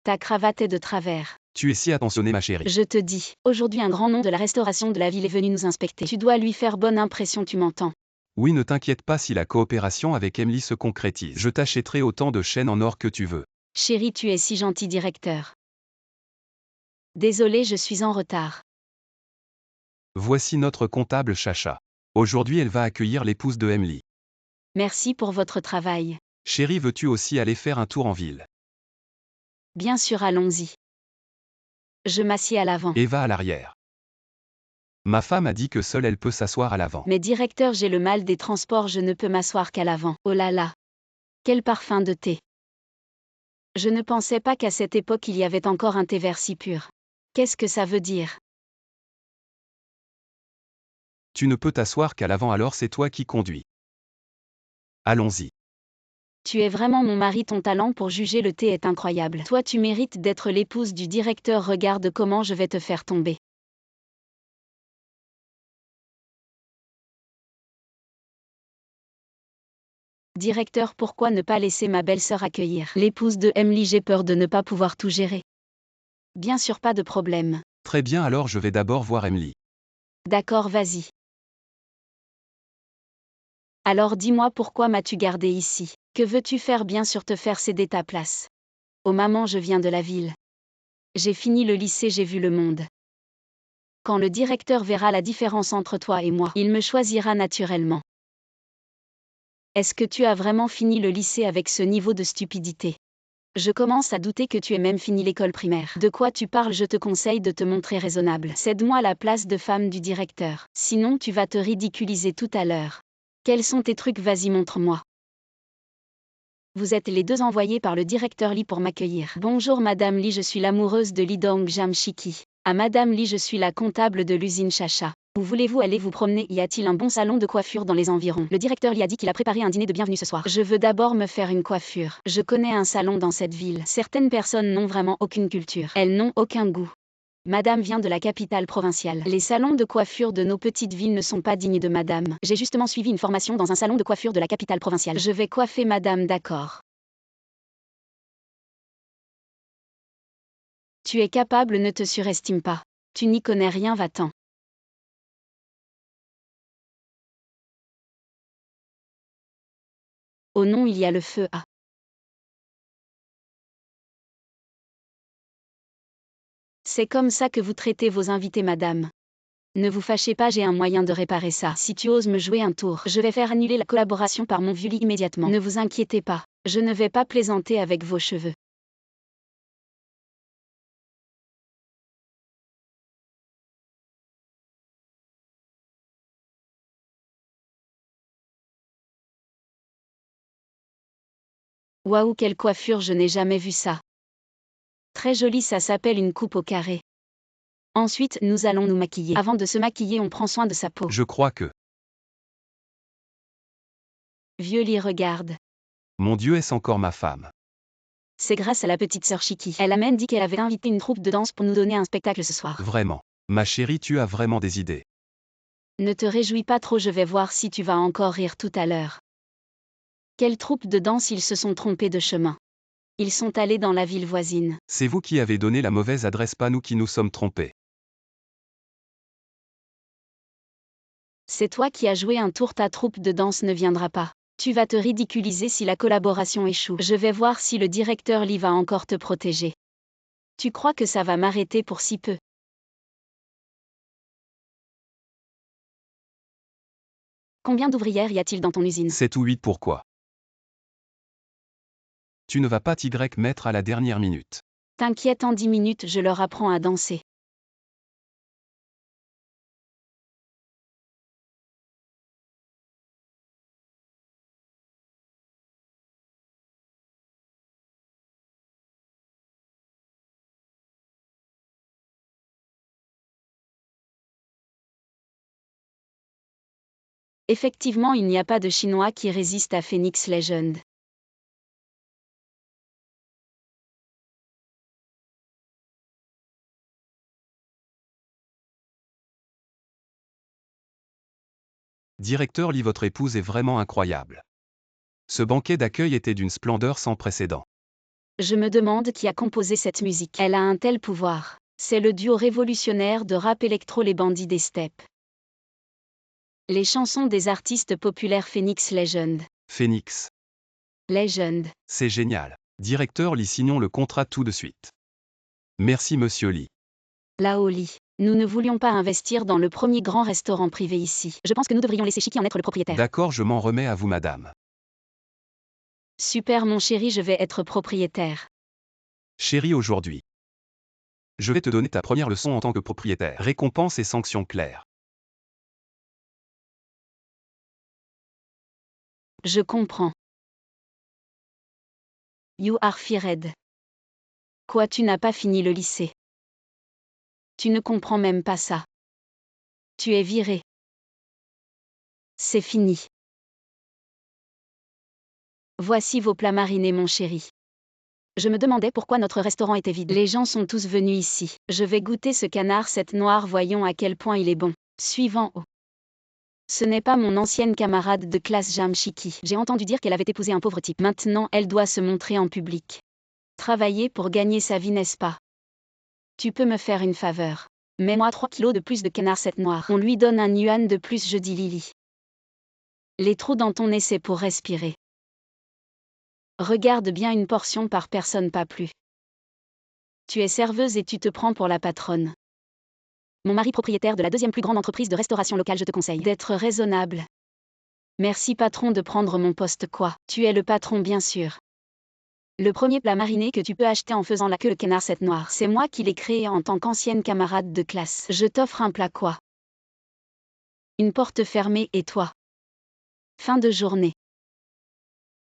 [SPEAKER 1] Ta cravate est de travers.
[SPEAKER 2] Tu es si attentionnée ma chérie.
[SPEAKER 1] Je te dis, aujourd'hui un grand nom de la restauration de la ville est venu nous inspecter. Tu dois lui faire bonne impression, tu m'entends?
[SPEAKER 2] Oui, ne t'inquiète pas si la coopération avec Emily se concrétise. Je t'achèterai autant de chaînes en or que tu veux.
[SPEAKER 1] Chérie, tu es si gentil, directeur. Désolé, je suis en retard.
[SPEAKER 2] Voici notre comptable Chacha. Aujourd'hui elle va accueillir l'épouse de Emily.
[SPEAKER 1] Merci pour votre travail.
[SPEAKER 2] Chérie, veux-tu aussi aller faire un tour en ville?
[SPEAKER 1] Bien sûr, allons-y. Je m'assieds à l'avant.
[SPEAKER 2] Eva à l'arrière. Ma femme a dit que seule elle peut s'asseoir à l'avant.
[SPEAKER 1] Mais directeur, j'ai le mal des transports, je ne peux m'asseoir qu'à l'avant. Oh là là. Quel parfum de thé. Je ne pensais pas qu'à cette époque il y avait encore un thé vert si pur. Qu'est-ce que ça veut dire?
[SPEAKER 2] Tu ne peux t'asseoir qu'à l'avant, alors c'est toi qui conduis. Allons-y.
[SPEAKER 1] Tu es vraiment mon mari, ton talent pour juger le thé est incroyable. Toi tu mérites d'être l'épouse du directeur, regarde comment je vais te faire tomber. Directeur, pourquoi ne pas laisser ma belle-sœur accueillir l'épouse de Emily? J'ai peur de ne pas pouvoir tout gérer. Bien sûr, pas de problème.
[SPEAKER 2] Très bien, alors je vais d'abord voir Emily.
[SPEAKER 1] D'accord, vas-y. Alors dis-moi, pourquoi m'as-tu gardé ici? Que veux-tu faire? Bien sûr te faire céder ta place. Oh maman, je viens de la ville. J'ai fini le lycée, j'ai vu le monde. Quand le directeur verra la différence entre toi et moi, il me choisira naturellement. Est-ce que tu as vraiment fini le lycée avec ce niveau de stupidité? Je commence à douter que tu aies même fini l'école primaire. De quoi tu parles? Je te conseille de te montrer raisonnable. Cède-moi la place de femme du directeur. Sinon tu vas te ridiculiser tout à l'heure. Quels sont tes trucs? Vas-y, montre-moi. Vous êtes les deux envoyés par le directeur Lee pour m'accueillir. Bonjour Madame Lee, je suis l'amoureuse de Lee Dong-Jamshiki. À Madame Lee, je suis la comptable de l'usine Chacha. Où voulez-vous aller vous promener? Y a-t-il un bon salon de coiffure dans les environs? Le directeur Lee a dit qu'il a préparé un dîner de bienvenue ce soir. Je veux d'abord me faire une coiffure. Je connais un salon dans cette ville. Certaines personnes n'ont vraiment aucune culture. Elles n'ont aucun goût. Madame vient de la capitale provinciale. Les salons de coiffure de nos petites villes ne sont pas dignes de Madame. J'ai justement suivi une formation dans un salon de coiffure de la capitale provinciale. Je vais coiffer Madame, d'accord. Tu es capable, ne te surestime pas. Tu n'y connais rien, va-t'en. Oh non, il y a le feu. Ah. C'est comme ça que vous traitez vos invités, madame. Ne vous fâchez pas, j'ai un moyen de réparer ça. Si tu oses me jouer un tour, je vais faire annuler la collaboration par mon vieux lit immédiatement. Ne vous inquiétez pas, je ne vais pas plaisanter avec vos cheveux. Waouh, quelle coiffure, je n'ai jamais vu ça. Très joli, ça s'appelle une coupe au carré. Ensuite, nous allons nous maquiller. Avant de se maquiller, on prend soin de sa peau.
[SPEAKER 2] Je crois que...
[SPEAKER 1] Vieux lit, regarde.
[SPEAKER 2] Mon Dieu, est-ce encore ma femme?
[SPEAKER 1] C'est grâce à la petite sœur Chiki. Elle a même dit qu'elle avait invité une troupe de danse pour nous donner un spectacle ce soir.
[SPEAKER 2] Vraiment. Ma chérie, tu as vraiment des idées.
[SPEAKER 1] Ne te réjouis pas trop, je vais voir si tu vas encore rire tout à l'heure. Quelle troupe de danse? Ils se sont trompés de chemin. Ils sont allés dans la ville voisine.
[SPEAKER 2] C'est vous qui avez donné la mauvaise adresse, pas nous qui nous sommes trompés.
[SPEAKER 1] C'est toi qui as joué un tour, ta troupe de danse ne viendra pas. Tu vas te ridiculiser si la collaboration échoue. Je vais voir si le directeur Lee va encore te protéger. Tu crois que ça va m'arrêter pour si peu? Combien d'ouvrières y a-t-il dans ton usine?
[SPEAKER 2] 7 ou 8, pourquoi? Tu ne vas pas t'y mettre à la dernière minute.
[SPEAKER 1] T'inquiète, en 10 minutes je leur apprends à danser. Effectivement, il n'y a pas de Chinois qui résiste à Phoenix Legend.
[SPEAKER 2] Directeur Lee, votre épouse est vraiment incroyable. Ce banquet d'accueil était d'une splendeur sans précédent.
[SPEAKER 1] Je me demande qui a composé cette musique. Elle a un tel pouvoir. C'est le duo révolutionnaire de rap électro Les Bandits des Steppes. Les chansons des artistes populaires Phoenix Legend.
[SPEAKER 2] Phoenix.
[SPEAKER 1] Legend.
[SPEAKER 2] C'est génial. Directeur Lee, signons le contrat tout de suite. Merci monsieur Lee.
[SPEAKER 1] Lao Lee. Nous ne voulions pas investir dans le premier grand restaurant privé ici. Je pense que nous devrions laisser Shiki en être le propriétaire.
[SPEAKER 2] D'accord, je m'en remets à vous madame.
[SPEAKER 1] Super mon chéri, je vais être propriétaire.
[SPEAKER 2] Chérie, aujourd'hui, je vais te donner ta première leçon en tant que propriétaire. Récompense et sanctions claires.
[SPEAKER 1] Je comprends. You are fired. Quoi, tu n'as pas fini le lycée? Tu ne comprends même pas ça. Tu es viré. C'est fini. Voici vos plats marinés mon chéri. Je me demandais pourquoi notre restaurant était vide. Les gens sont tous venus ici. Je vais goûter ce canard cette noire, voyons à quel point il est bon. Suivant. Oh. Ce n'est pas mon ancienne camarade de classe Jam Shiki. J'ai entendu dire qu'elle avait épousé un pauvre type. Maintenant, elle doit se montrer en public. Travailler pour gagner sa vie, n'est-ce pas? Tu peux me faire une faveur. Mets-moi 3 kilos de plus de canard cette noire. On lui donne un yuan de plus, je dis Lily. Les trous dans ton nez, c'est pour respirer. Regarde bien, une portion par personne, pas plus. Tu es serveuse et tu te prends pour la patronne. Mon mari propriétaire de la deuxième plus grande entreprise de restauration locale, je te conseille d'être raisonnable. Merci patron de prendre mon poste. Quoi? Tu es le patron bien sûr. Le premier plat mariné que tu peux acheter en faisant la queue, le canard cette noire, c'est moi qui l'ai créé en tant qu'ancienne camarade de classe. Je t'offre un plat. Quoi? Une porte fermée et toi? Fin de journée.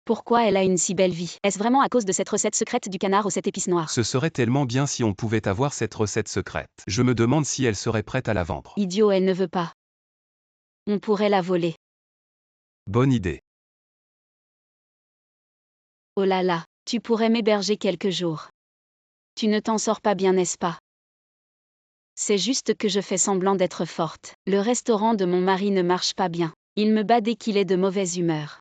[SPEAKER 1] Pourquoi elle a une si belle vie? Est-ce vraiment à cause de cette recette secrète du canard aux 7 épices noires?
[SPEAKER 2] Ce serait tellement bien si on pouvait avoir cette recette secrète. Je me demande si elle serait prête à la vendre.
[SPEAKER 1] Idiot, elle ne veut pas. On pourrait la voler.
[SPEAKER 2] Bonne idée.
[SPEAKER 1] Oh là là, tu pourrais m'héberger quelques jours. Tu ne t'en sors pas bien, n'est-ce pas? C'est juste que je fais semblant d'être forte. Le restaurant de mon mari ne marche pas bien. Il me bat dès qu'il est de mauvaise humeur.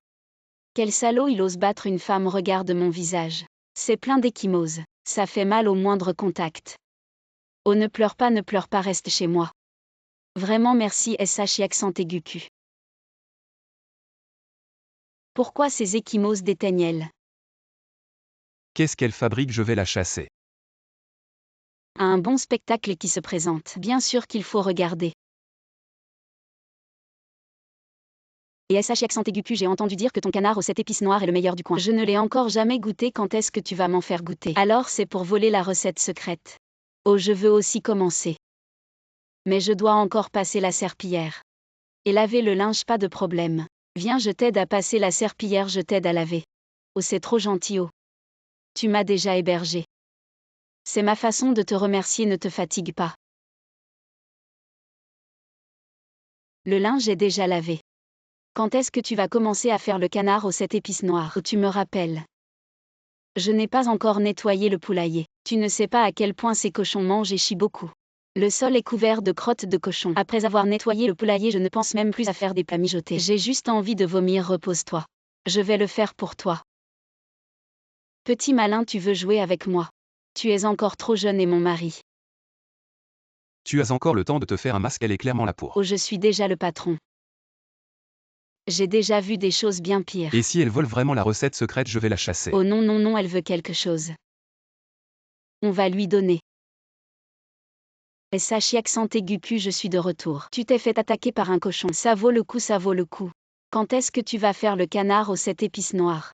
[SPEAKER 1] Quel salaud, il ose battre une femme, regarde mon visage. C'est plein d'échymoses. Ça fait mal au moindre contact. Oh, ne pleure pas, reste chez moi. Vraiment merci SH accent aigu Q. Pourquoi ces échymoses déteignent-elles?
[SPEAKER 2] Qu'est-ce qu'elle fabrique? Je vais la chasser.
[SPEAKER 1] À un bon spectacle qui se présente. Bien sûr qu'il faut regarder. Et SH accent aigu Q, j'ai entendu dire que ton canard aux 7 épices noires est le meilleur du coin. Je ne l'ai encore jamais goûté, quand est-ce que tu vas m'en faire goûter? Alors c'est pour voler la recette secrète. Oh, je veux aussi commencer. Mais je dois encore passer la serpillière. Et laver le linge, pas de problème. Viens, je t'aide à passer la serpillière, je t'aide à laver. Oh, c'est trop gentil, oh. Tu m'as déjà hébergé. C'est ma façon de te remercier, ne te fatigue pas. Le linge est déjà lavé. Quand est-ce que tu vas commencer à faire le canard aux 7 épices noires? Oh, tu me rappelles. Je n'ai pas encore nettoyé le poulailler. Tu ne sais pas à quel point ces cochons mangent et chient beaucoup. Le sol est couvert de crottes de cochon. Après avoir nettoyé le poulailler, je ne pense même plus à faire des plats mijotés. J'ai juste envie de vomir, repose-toi. Je vais le faire pour toi. Petit malin, tu veux jouer avec moi? Tu es encore trop jeune et mon mari.
[SPEAKER 2] Tu as encore le temps de te faire un masque, elle est clairement là pour.
[SPEAKER 1] Oh, je suis déjà le patron. J'ai déjà vu des choses bien pires.
[SPEAKER 2] Et si elle vole vraiment la recette secrète, je vais la chasser.
[SPEAKER 1] Oh non, non, non, elle veut quelque chose. On va lui donner. SH accent aigu Q, je suis de retour. Tu t'es fait attaquer par un cochon. Ça vaut le coup, ça vaut le coup. Quand est-ce que tu vas faire le canard aux 7 épices noires?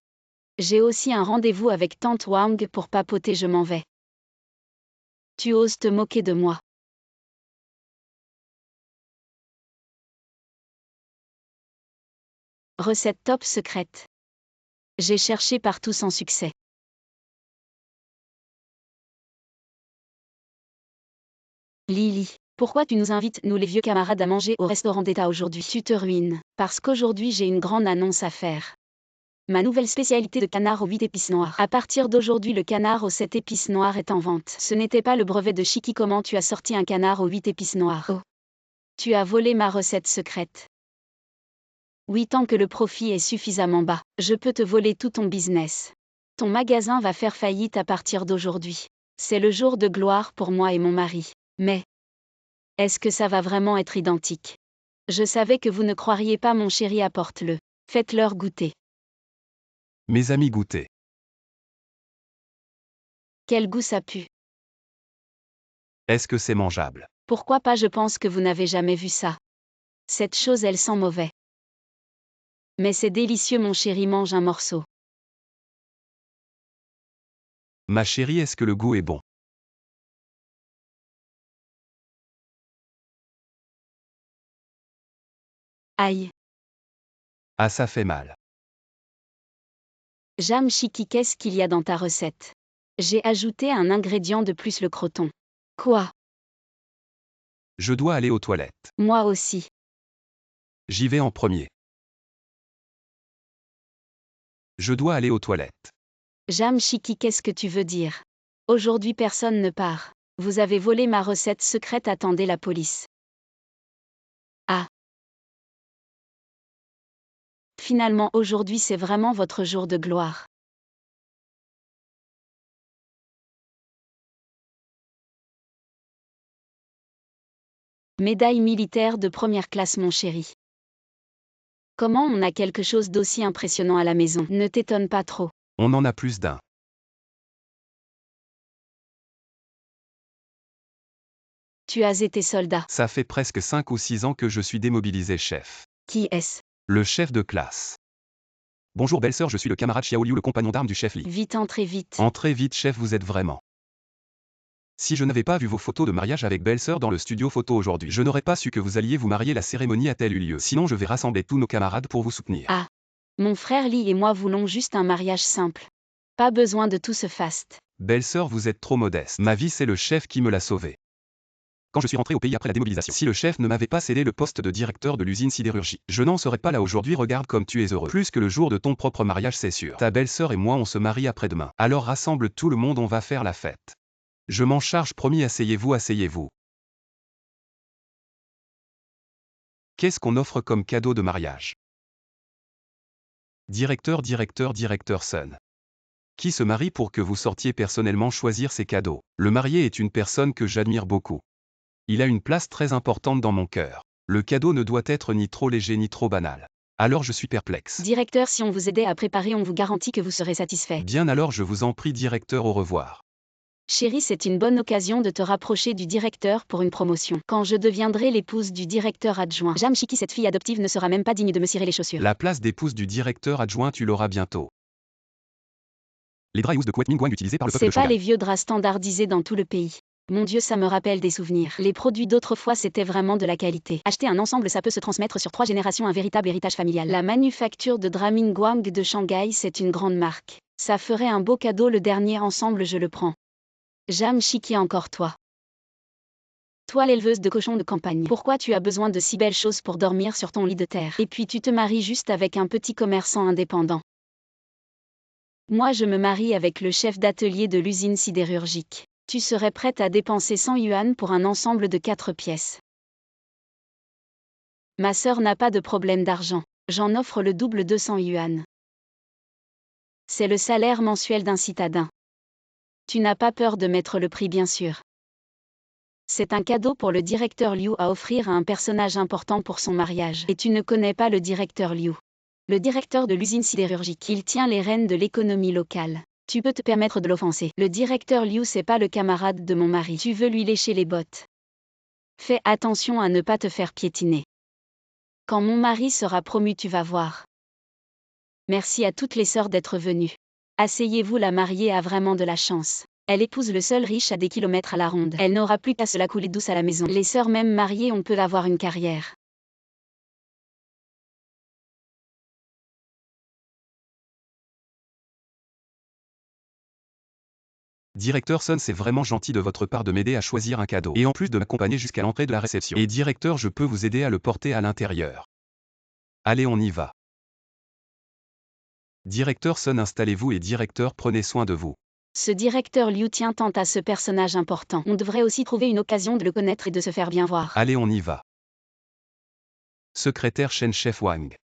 [SPEAKER 1] J'ai aussi un rendez-vous avec Tante Wang pour papoter, je m'en vais. Tu oses te moquer de moi? Recette top secrète. J'ai cherché partout sans succès. Lily, pourquoi tu nous invites, nous les vieux camarades, à manger au restaurant d'État aujourd'hui? Tu te ruines, parce qu'aujourd'hui j'ai une grande annonce à faire. Ma nouvelle spécialité de canard aux 8 épices noires. À partir d'aujourd'hui, le canard aux 7 épices noires est en vente. Ce n'était pas le brevet de Shiki. Comment tu as sorti un canard aux 8 épices noires? Oh. Tu as volé ma recette secrète. Oui, tant que le profit est suffisamment bas, je peux te voler tout ton business. Ton magasin va faire faillite à partir d'aujourd'hui. C'est le jour de gloire pour moi et mon mari. Mais est-ce que ça va vraiment être identique? Je savais que vous ne croiriez pas, mon chéri, apporte-le. Faites-leur goûter.
[SPEAKER 2] Mes amis goûtez.
[SPEAKER 1] Quel goût ça pue.
[SPEAKER 2] Est-ce que c'est mangeable?
[SPEAKER 1] Pourquoi pas, je pense que vous n'avez jamais vu ça. Cette chose, elle sent mauvais. Mais c'est délicieux, mon chéri, mange un morceau.
[SPEAKER 2] Ma chérie, est-ce que le goût est bon?
[SPEAKER 1] Aïe.
[SPEAKER 2] Ah, ça fait mal.
[SPEAKER 1] Jam Chiki, qu'est-ce qu'il y a dans ta recette? J'ai ajouté un ingrédient de plus, le croton. Quoi?
[SPEAKER 2] Je dois aller aux toilettes.
[SPEAKER 1] Moi aussi.
[SPEAKER 2] J'y vais en premier. Je dois aller aux toilettes.
[SPEAKER 1] Jam Chiki, qu'est-ce que tu veux dire? Aujourd'hui personne ne part. Vous avez volé ma recette secrète, attendez la police. Ah. Finalement, aujourd'hui c'est vraiment votre jour de gloire. Médaille militaire de première classe, mon chéri. Comment on a quelque chose d'aussi impressionnant à la maison? Ne t'étonne pas trop.
[SPEAKER 2] On en a plus d'un.
[SPEAKER 1] Tu as été soldat.
[SPEAKER 2] Ça fait presque 5 ou 6 ans que je suis démobilisé, chef.
[SPEAKER 1] Qui est-ce?
[SPEAKER 2] Le chef de classe. Bonjour belle-sœur, je suis le camarade Xiaoliu, le compagnon d'armes du chef Li.
[SPEAKER 1] Vite, entrez vite.
[SPEAKER 2] Entrez vite, chef, vous êtes vraiment. Si je n'avais pas vu vos photos de mariage avec belle-sœur dans le studio photo aujourd'hui, je n'aurais pas su que vous alliez vous marier. La cérémonie a-t-elle eu lieu? Sinon, je vais rassembler tous nos camarades pour vous soutenir.
[SPEAKER 1] Ah. Mon frère Lee et moi voulons juste un mariage simple. Pas besoin de tout ce faste.
[SPEAKER 2] Belle-sœur, vous êtes trop modeste. Ma vie, c'est le chef qui me l'a sauvée. Quand je suis rentré au pays après la démobilisation, si le chef ne m'avait pas cédé le poste de directeur de l'usine sidérurgie, je n'en serais pas là aujourd'hui. Regarde comme tu es heureux. Plus que le jour de ton propre mariage, c'est sûr. Ta belle-sœur et moi, on se marie après-demain. Alors rassemble tout le monde, on va faire la fête. Je m'en charge, promis, asseyez-vous, asseyez-vous. Qu'est-ce qu'on offre comme cadeau de mariage? Directeur Sun. Qui se marie pour que vous sortiez personnellement choisir ses cadeaux? Le marié est une personne que j'admire beaucoup. Il a une place très importante dans mon cœur. Le cadeau ne doit être ni trop léger ni trop banal. Alors je suis perplexe.
[SPEAKER 1] Directeur, si on vous aidait à préparer, on vous garantit que vous serez satisfait.
[SPEAKER 2] Bien alors, je vous en prie, directeur, au revoir.
[SPEAKER 1] Chérie, c'est une bonne occasion de te rapprocher du directeur pour une promotion. Quand je deviendrai l'épouse du directeur adjoint, Jam Chiki, cette fille adoptive, ne sera même pas digne de me cirer les chaussures.
[SPEAKER 2] La place d'épouse du directeur adjoint, tu l'auras bientôt. Les dry house de Kuet Mingguang utilisés par le peuple
[SPEAKER 1] C'est
[SPEAKER 2] de
[SPEAKER 1] pas
[SPEAKER 2] Shanghai.
[SPEAKER 1] les vieux draps standardisés dans tout le pays. Mon Dieu, ça me rappelle des souvenirs. Les produits d'autrefois, c'était vraiment de la qualité. Acheter un ensemble, ça peut se transmettre sur 3 générations, un véritable héritage familial. La manufacture de draps Mingguang de Shanghai, c'est une grande marque. Ça ferait un beau cadeau, le dernier ensemble, je le prends. Jam Chiki, encore toi. Toi, l'éleveuse de cochons de campagne, pourquoi tu as besoin de si belles choses pour dormir sur ton lit de terre? Et puis tu te maries juste avec un petit commerçant indépendant. Moi, je me marie avec le chef d'atelier de l'usine sidérurgique. Tu serais prête à dépenser 100 yuan pour un ensemble de 4 pièces. Ma sœur n'a pas de problème d'argent. J'en offre le double, 200 yuan. C'est le salaire mensuel d'un citadin. Tu n'as pas peur de mettre le prix, bien sûr. C'est un cadeau pour le directeur Liu à offrir à un personnage important pour son mariage. Et tu ne connais pas le directeur Liu. Le directeur de l'usine sidérurgique. Il tient les rênes de l'économie locale. Tu peux te permettre de l'offenser. Le directeur Liu, c'est pas le camarade de mon mari. Tu veux lui lécher les bottes. Fais attention à ne pas te faire piétiner. Quand mon mari sera promu, tu vas voir. Merci à toutes les sœurs d'être venues. Asseyez-vous, la mariée a vraiment de la chance. Elle épouse le seul riche à des kilomètres à la ronde. Elle n'aura plus qu'à se la couler douce à la maison. Les sœurs même mariées, on peut avoir une carrière.
[SPEAKER 2] Directeur Sun, c'est vraiment gentil de votre part de m'aider à choisir un cadeau. Et en plus de m'accompagner jusqu'à l'entrée de la réception. Et directeur, je peux vous aider à le porter à l'intérieur. Allez, on y va. Directeur Sun, installez-vous et directeur, prenez soin de vous.
[SPEAKER 1] Ce directeur Liu tient tant à ce personnage important. On devrait aussi trouver une occasion de le connaître et de se faire bien voir.
[SPEAKER 2] Allez, on y va. Secrétaire Shen Chef Wang.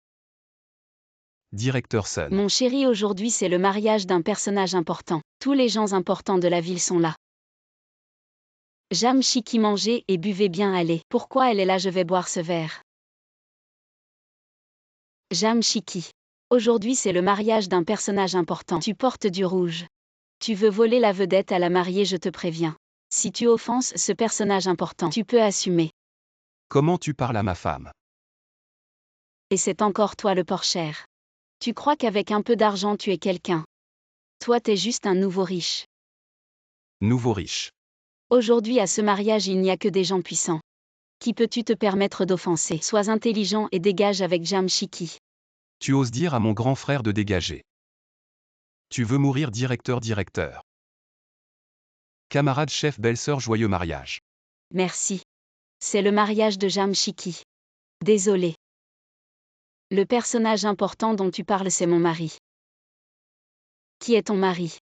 [SPEAKER 2] Directeur Sun.
[SPEAKER 1] Mon chéri, aujourd'hui c'est le mariage d'un personnage important. Tous les gens importants de la ville sont là. Jam Chiki, mangez et buvez bien, allez. Pourquoi elle est là? Je vais boire ce verre. Jam Chiki. Aujourd'hui c'est le mariage d'un personnage important. Tu portes du rouge. Tu veux voler la vedette à la mariée, je te préviens. Si tu offenses ce personnage important, tu peux assumer.
[SPEAKER 2] Comment tu parles à ma femme?
[SPEAKER 1] Et c'est encore toi le porc-cher. Tu crois qu'avec un peu d'argent tu es quelqu'un. Toi t'es juste un nouveau riche.
[SPEAKER 2] Nouveau riche.
[SPEAKER 1] Aujourd'hui à ce mariage il n'y a que des gens puissants. Qui peux-tu te permettre d'offenser? Sois intelligent et dégage avec Jam Chiki.
[SPEAKER 2] Tu oses dire à mon grand frère de dégager. Tu veux mourir, directeur. Camarade chef, belle-sœur, joyeux mariage.
[SPEAKER 1] Merci. C'est le mariage de Jam Chiki. Désolé. Le personnage important dont tu parles, c'est mon mari. Qui est ton mari?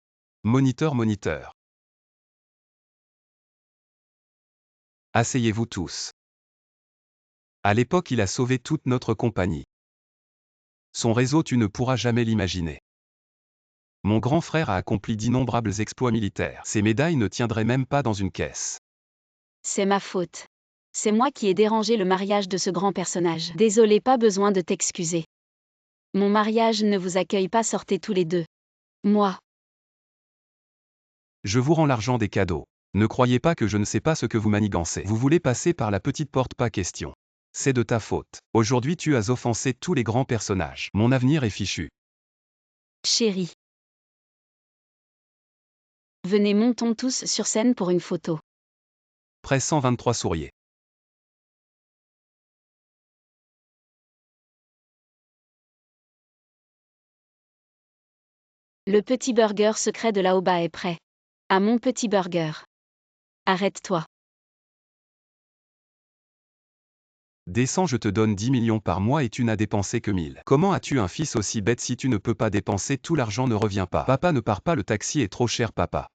[SPEAKER 2] Moniteur. Asseyez-vous tous. À l'époque, il a sauvé toute notre compagnie. Son réseau, tu ne pourras jamais l'imaginer. Mon grand frère a accompli d'innombrables exploits militaires. Ces médailles ne tiendraient même pas dans une caisse.
[SPEAKER 1] C'est ma faute. C'est moi qui ai dérangé le mariage de ce grand personnage. Désolé, pas besoin de t'excuser. Mon mariage ne vous accueille pas, sortez tous les deux. Moi.
[SPEAKER 2] Je vous rends l'argent des cadeaux. Ne croyez pas que je ne sais pas ce que vous manigancez. Vous voulez passer par la petite porte, pas question. C'est de ta faute. Aujourd'hui tu as offensé tous les grands personnages. Mon avenir est fichu.
[SPEAKER 1] Chérie. Venez, montons tous sur scène pour une photo.
[SPEAKER 2] Près 123 souriez.
[SPEAKER 1] Le petit burger secret de Laoba est prêt. À mon petit burger. Arrête-toi.
[SPEAKER 2] Descends, je te donne 10 millions par mois et tu n'as dépensé que 1000. Comment as-tu un fils aussi bête? Si tu ne peux pas dépenser tout l'argent, ne revient pas. Papa, ne pars pas, le taxi est trop cher, papa.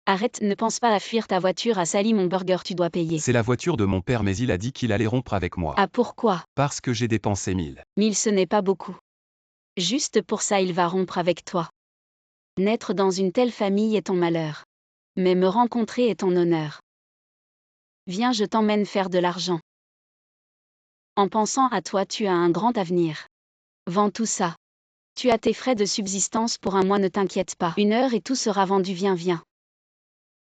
[SPEAKER 1] Arrête, ne pense pas à fuir, ta voiture a sali mon burger, tu dois payer.
[SPEAKER 2] C'est la voiture de mon père, mais il a dit qu'il allait rompre avec moi.
[SPEAKER 1] Ah, pourquoi?
[SPEAKER 2] Parce que j'ai dépensé 1000.
[SPEAKER 1] 1000, ce n'est pas beaucoup. Juste pour ça il va rompre avec toi. Naître dans une telle famille est ton malheur. Mais me rencontrer est ton honneur. Viens, je t'emmène faire de l'argent. En pensant à toi, tu as un grand avenir. Vends tout ça. Tu as tes frais de subsistance pour un mois, ne t'inquiète pas. 1 heure et tout sera vendu, viens.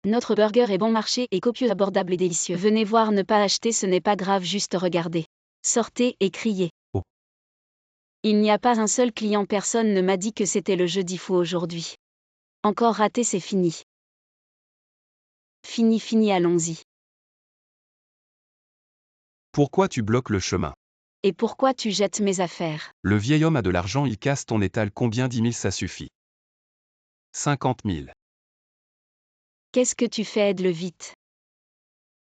[SPEAKER 1] Notre burger est bon marché et copieux, abordable et délicieux. Venez voir, ne pas acheter, ce n'est pas grave, juste regardez. Sortez et criez.
[SPEAKER 2] Oh.
[SPEAKER 1] Il n'y a pas un seul client, personne ne m'a dit que c'était le jeudi fou aujourd'hui. Encore raté, c'est fini. Fini, allons-y.
[SPEAKER 2] Pourquoi tu bloques le chemin?
[SPEAKER 1] Et pourquoi tu jettes mes affaires?
[SPEAKER 2] Le vieil homme a de l'argent, il casse ton étal. Combien? 10 000, ça suffit. 50 000.
[SPEAKER 1] Qu'est-ce que tu fais? Aide-le vite.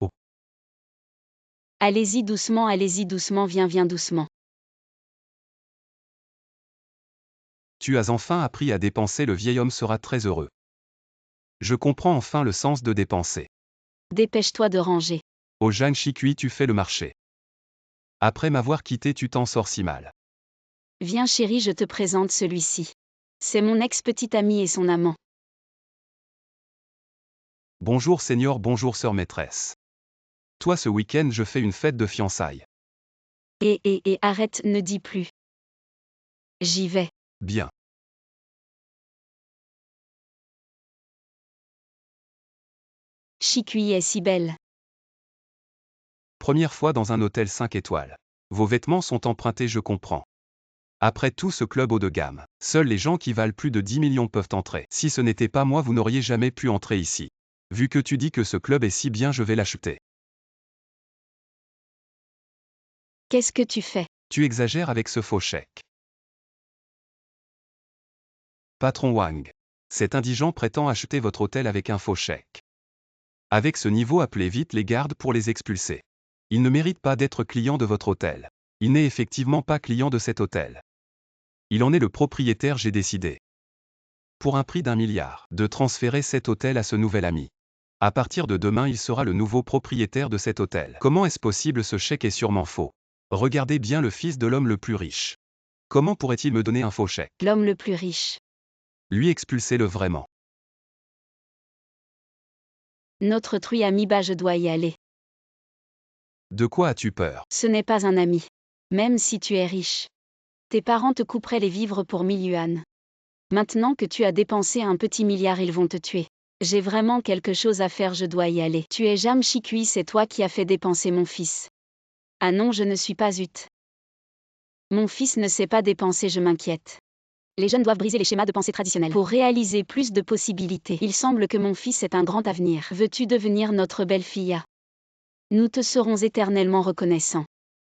[SPEAKER 2] Oh.
[SPEAKER 1] Allez-y doucement, viens doucement.
[SPEAKER 2] Tu as enfin appris à dépenser, le vieil homme sera très heureux. Je comprends enfin le sens de dépenser.
[SPEAKER 1] Dépêche-toi de ranger.
[SPEAKER 2] Au Jam Chiki, tu fais le marché. Après m'avoir quitté, tu t'en sors si mal.
[SPEAKER 1] Viens chérie, je te présente celui-ci. C'est mon ex-petit ami et son amant.
[SPEAKER 2] Bonjour Seigneur, bonjour sœur maîtresse. Toi, ce week-end, je fais une fête de fiançailles.
[SPEAKER 1] Et arrête, ne dis plus. J'y vais.
[SPEAKER 2] Bien.
[SPEAKER 1] Chikui est si belle.
[SPEAKER 2] Première fois dans un hôtel 5 étoiles. Vos vêtements sont empruntés, je comprends. Après tout, ce club haut de gamme, seuls les gens qui valent plus de 10 millions peuvent entrer. Si ce n'était pas moi, vous n'auriez jamais pu entrer ici. Vu que tu dis que ce club est si bien, je vais l'acheter.
[SPEAKER 1] Qu'est-ce que tu fais?
[SPEAKER 2] Tu exagères avec ce faux chèque. Patron Wang. Cet indigent prétend acheter votre hôtel avec un faux chèque. Avec ce niveau, appelez vite les gardes pour les expulser. Il ne mérite pas d'être client de votre hôtel. Il n'est effectivement pas client de cet hôtel. Il en est le propriétaire, j'ai décidé. Pour un prix d'1 milliard, de transférer cet hôtel à ce nouvel ami. À partir de demain, il sera le nouveau propriétaire de cet hôtel. Comment est-ce possible? Ce chèque est sûrement faux. Regardez bien, le fils de l'homme le plus riche. Comment pourrait-il me donner un faux chèque?
[SPEAKER 1] L'homme le plus riche.
[SPEAKER 2] Lui expulsez-le vraiment.
[SPEAKER 1] Notre truie ami je dois y aller.
[SPEAKER 2] De quoi as-tu peur?
[SPEAKER 1] Ce n'est pas un ami. Même si tu es riche. Tes parents te couperaient les vivres pour 1000 yuan. Maintenant que tu as dépensé un petit milliard, ils vont te tuer. J'ai vraiment quelque chose à faire, je dois y aller. Tu es Jam Chikui, c'est toi qui as fait dépenser mon fils. Ah non, je ne suis pas Ut. Mon fils ne sait pas dépenser, je m'inquiète. Les jeunes doivent briser les schémas de pensée traditionnels pour réaliser plus de possibilités. Il semble que mon fils ait un grand avenir. Veux-tu devenir notre belle-fille? Nous te serons éternellement reconnaissants.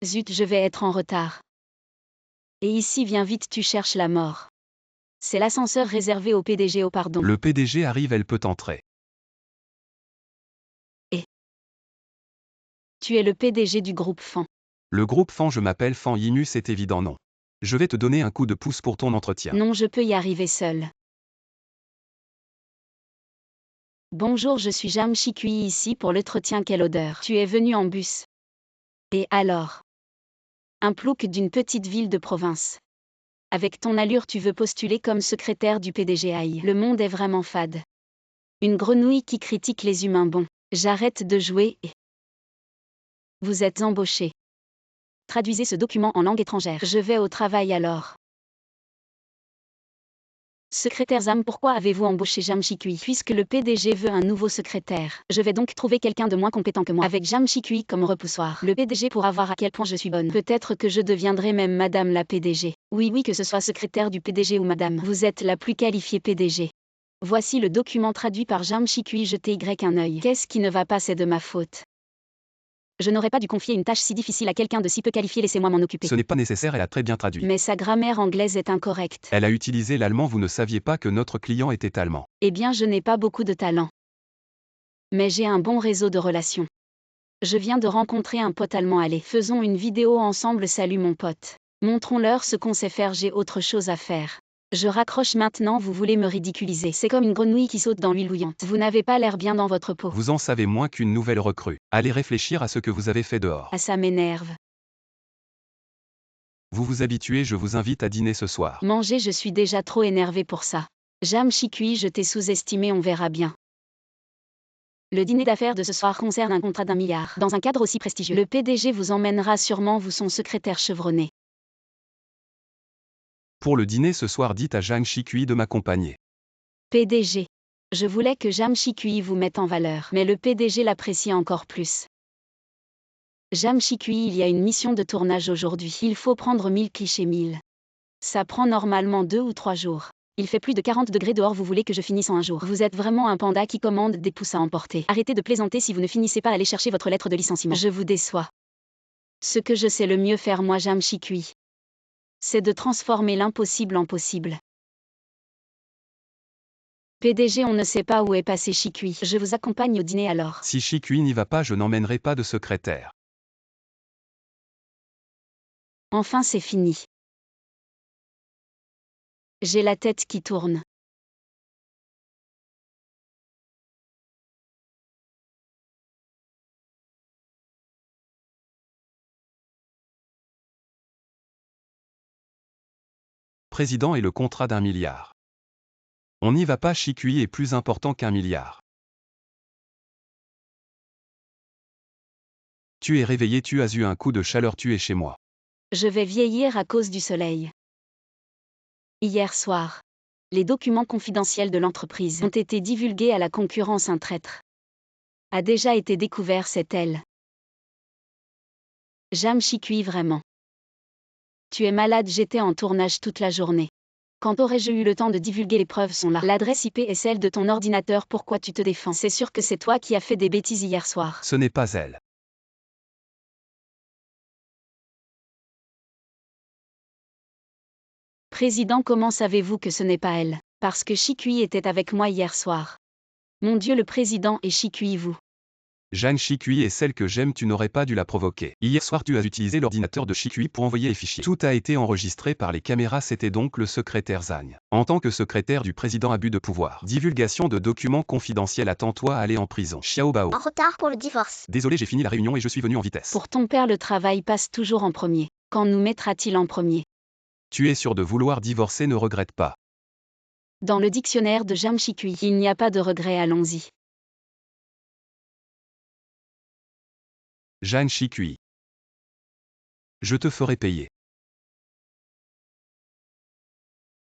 [SPEAKER 1] Zut, je vais être en retard. Et ici, viens vite, tu cherches la mort. C'est l'ascenseur réservé au PDG, oh pardon.
[SPEAKER 2] Le PDG arrive, elle peut entrer.
[SPEAKER 1] Tu es le PDG du groupe Fan.
[SPEAKER 2] Le groupe Fan, je m'appelle Fan Yinu, c'est évident non. Je vais te donner un coup de pouce pour ton entretien.
[SPEAKER 1] Non, je peux y arriver seul. Bonjour, je suis Jam Chikui ici pour l'entretien. Quelle odeur. Tu es venu en bus. Et alors? Un plouc d'une petite ville de province. Avec ton allure, tu veux postuler comme secrétaire du PDG. Aïe, le monde est vraiment fade. Une grenouille qui critique les humains. Bon, j'arrête de jouer et... Vous êtes embauché. Traduisez ce document en langue étrangère. Je vais au travail alors. Secrétaire Zam, pourquoi avez-vous embauché Jam Chikui? Puisque le PDG veut un nouveau secrétaire. Je vais donc trouver quelqu'un de moins compétent que moi. Avec Jam Chikui comme repoussoir. Le PDG pourra voir à quel point je suis bonne. Peut-être que je deviendrai même Madame la PDG. Oui, que ce soit secrétaire du PDG ou Madame. Vous êtes la plus qualifiée PDG. Voici le document traduit par Jam Chikui. Jetez Y un œil. Qu'est-ce qui ne va pas? C'est de ma faute. Je n'aurais pas dû confier une tâche si difficile à quelqu'un de si peu qualifié, laissez-moi m'en occuper.
[SPEAKER 2] Ce n'est pas nécessaire, elle a très bien traduit.
[SPEAKER 1] Mais sa grammaire anglaise est incorrecte.
[SPEAKER 2] Elle a utilisé l'allemand, vous ne saviez pas que notre client était allemand.
[SPEAKER 1] Eh bien, je n'ai pas beaucoup de talent. Mais j'ai un bon réseau de relations. Je viens de rencontrer un pote allemand, allez, faisons une vidéo ensemble, salut mon pote. Montrons-leur ce qu'on sait faire, j'ai autre chose à faire. Je raccroche maintenant, vous voulez me ridiculiser. C'est comme une grenouille qui saute dans l'huile bouillante. Vous n'avez pas l'air bien dans votre peau.
[SPEAKER 2] Vous en savez moins qu'une nouvelle recrue. Allez réfléchir à ce que vous avez fait dehors.
[SPEAKER 1] Ah, ça m'énerve.
[SPEAKER 2] Vous vous habituez, je vous invite à dîner ce soir.
[SPEAKER 1] Manger, je suis déjà trop énervé pour ça. Jam Chikui, je t'ai sous-estimé, on verra bien. Le dîner d'affaires de ce soir concerne un contrat d'1 milliard. Dans un cadre aussi prestigieux, le PDG vous emmènera sûrement, vous son secrétaire chevronné.
[SPEAKER 2] Pour le dîner ce soir, dites à Jam Chikui de m'accompagner.
[SPEAKER 1] PDG. Je voulais que Jam Chikui vous mette en valeur, mais le PDG l'apprécie encore plus. Jam Chikui, il y a une mission de tournage aujourd'hui. Il faut prendre 1000 clichés 1000. Ça prend normalement 2 ou 3 jours. Il fait plus de 40 degrés dehors, vous voulez que je finisse en un jour? Vous êtes vraiment un panda qui commande des pouces à emporter. Arrêtez de plaisanter, si vous ne finissez pas, allez chercher votre lettre de licenciement. Je vous déçois. Ce que je sais le mieux faire, moi Jam Chikui, c'est de transformer l'impossible en possible. PDG, on ne sait pas où est passé Chikui. Je vous accompagne au dîner alors.
[SPEAKER 2] Si Chikui n'y va pas, je n'emmènerai pas de secrétaire.
[SPEAKER 1] Enfin, c'est fini. J'ai la tête qui tourne.
[SPEAKER 2] Président et le contrat d'1 milliard. On n'y va pas, Chikui est plus important qu'1 milliard. Tu es réveillé, tu as eu un coup de chaleur, tu es chez moi.
[SPEAKER 1] Je vais vieillir à cause du soleil. Hier soir, les documents confidentiels de l'entreprise ont été divulgués à la concurrence. Un traître a déjà été découvert, c'est elle. Jam Chikui, vraiment. Tu es malade, j'étais en tournage toute la journée. Quand aurais-je eu le temps de divulguer? Les preuves sont là. L'adresse IP est celle de ton ordinateur, pourquoi tu te défends? C'est sûr que c'est toi qui as fait des bêtises hier soir.
[SPEAKER 2] Ce n'est pas elle.
[SPEAKER 1] Président, comment savez-vous que ce n'est pas elle? Parce que Chikui était avec moi hier soir. Mon Dieu, le président et Chikui, vous.
[SPEAKER 2] Jam Chikui est celle que j'aime, tu n'aurais pas dû la provoquer. Hier soir, tu as utilisé l'ordinateur de Chikui pour envoyer les fichiers. Tout a été enregistré par les caméras, c'était donc le secrétaire Zhang. En tant que secrétaire du président, abus de pouvoir. Divulgation de documents confidentiels, attends-toi à aller en prison. Xiao Bao.
[SPEAKER 3] En retard pour le divorce.
[SPEAKER 2] Désolé, j'ai fini la réunion et je suis venu en vitesse.
[SPEAKER 1] Pour ton père, le travail passe toujours en premier. Quand nous mettra-t-il en premier?
[SPEAKER 2] Tu es sûr de vouloir divorcer, ne regrette pas.
[SPEAKER 1] Dans le dictionnaire de Jam Chikui, il n'y a pas de regret, allons-y.
[SPEAKER 2] Jeanne Chikui. Je te ferai payer.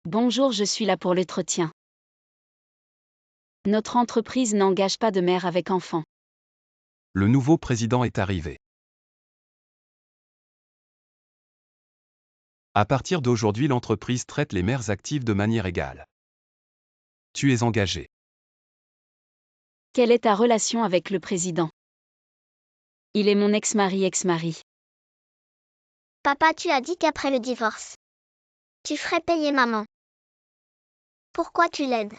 [SPEAKER 1] Bonjour, je suis là pour l'entretien. Notre entreprise n'engage pas de mère avec enfant.
[SPEAKER 2] Le nouveau président est arrivé. À partir d'aujourd'hui, l'entreprise traite les mères actives de manière égale. Tu es engagé.
[SPEAKER 1] Quelle est ta relation avec le président? Il est mon ex-mari.
[SPEAKER 3] Papa, tu as dit qu'après le divorce, tu ferais payer maman. Pourquoi tu l'aides?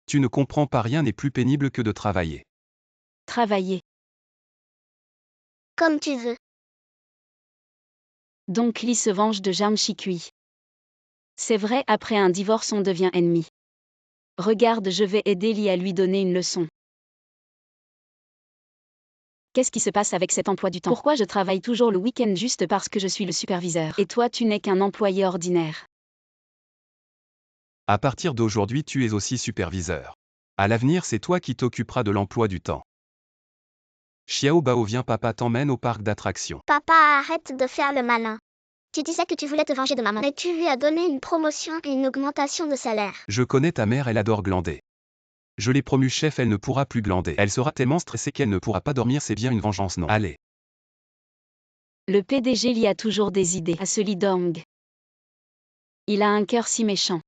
[SPEAKER 2] Tu ne comprends pas, rien n'est plus pénible que de travailler.
[SPEAKER 1] Travailler.
[SPEAKER 3] Comme tu veux.
[SPEAKER 1] Donc Lee se venge de Jam Chikui. C'est vrai, après un divorce on devient ennemi. Regarde, je vais aider Lee à lui donner une leçon. Qu'est-ce qui se passe avec cet emploi du temps? Pourquoi je travaille toujours le week-end juste parce que je suis le superviseur? Et toi, tu n'es qu'un employé ordinaire.
[SPEAKER 2] À partir d'aujourd'hui, tu es aussi superviseur. À l'avenir, c'est toi qui t'occuperas de l'emploi du temps. Xiao Bao, viens, papa t'emmène au parc d'attractions.
[SPEAKER 3] Papa, arrête de faire le malin. Tu disais que tu voulais te venger de maman, mais tu lui as donné une promotion et une augmentation de salaire.
[SPEAKER 2] Je connais ta mère, elle adore glander. Je l'ai promue chef, elle ne pourra plus glander. Elle sera tellement stressée qu'elle ne pourra pas dormir, c'est bien une vengeance, non? Allez.
[SPEAKER 1] Le PDG Lee a toujours des idées. À ce Lee Dong. Il a un cœur si méchant.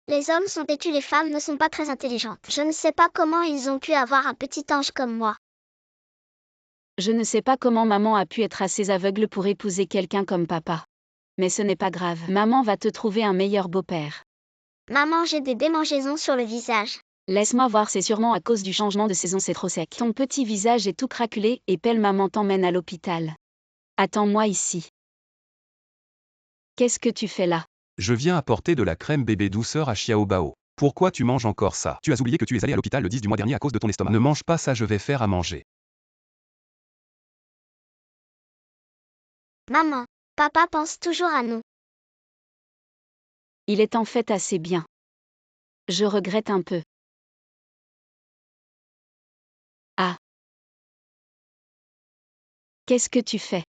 [SPEAKER 3] Les hommes sont têtus, les femmes ne sont pas très intelligentes. Je ne sais pas comment ils ont pu avoir un petit ange comme moi.
[SPEAKER 1] Je ne sais pas comment maman a pu être assez aveugle pour épouser quelqu'un comme papa. Mais ce n'est pas grave, maman va te trouver un meilleur beau-père.
[SPEAKER 3] Maman, j'ai des démangeaisons sur le visage.
[SPEAKER 1] Laisse-moi voir, c'est sûrement à cause du changement de saison, c'est trop sec. Ton petit visage est tout craquelé et pelle, maman t'emmène à l'hôpital. Attends-moi ici. Qu'est-ce que tu fais là?
[SPEAKER 2] Je viens apporter de la crème bébé douceur à Xiao Bao. Pourquoi tu manges encore ça? Tu as oublié que tu es allé à l'hôpital le 10 du mois dernier à cause de ton estomac. Ne mange pas ça, je vais faire à manger.
[SPEAKER 3] Maman, papa pense toujours à nous.
[SPEAKER 1] Il est en fait assez bien. Je regrette un peu. Ah. Qu'est-ce que tu fais?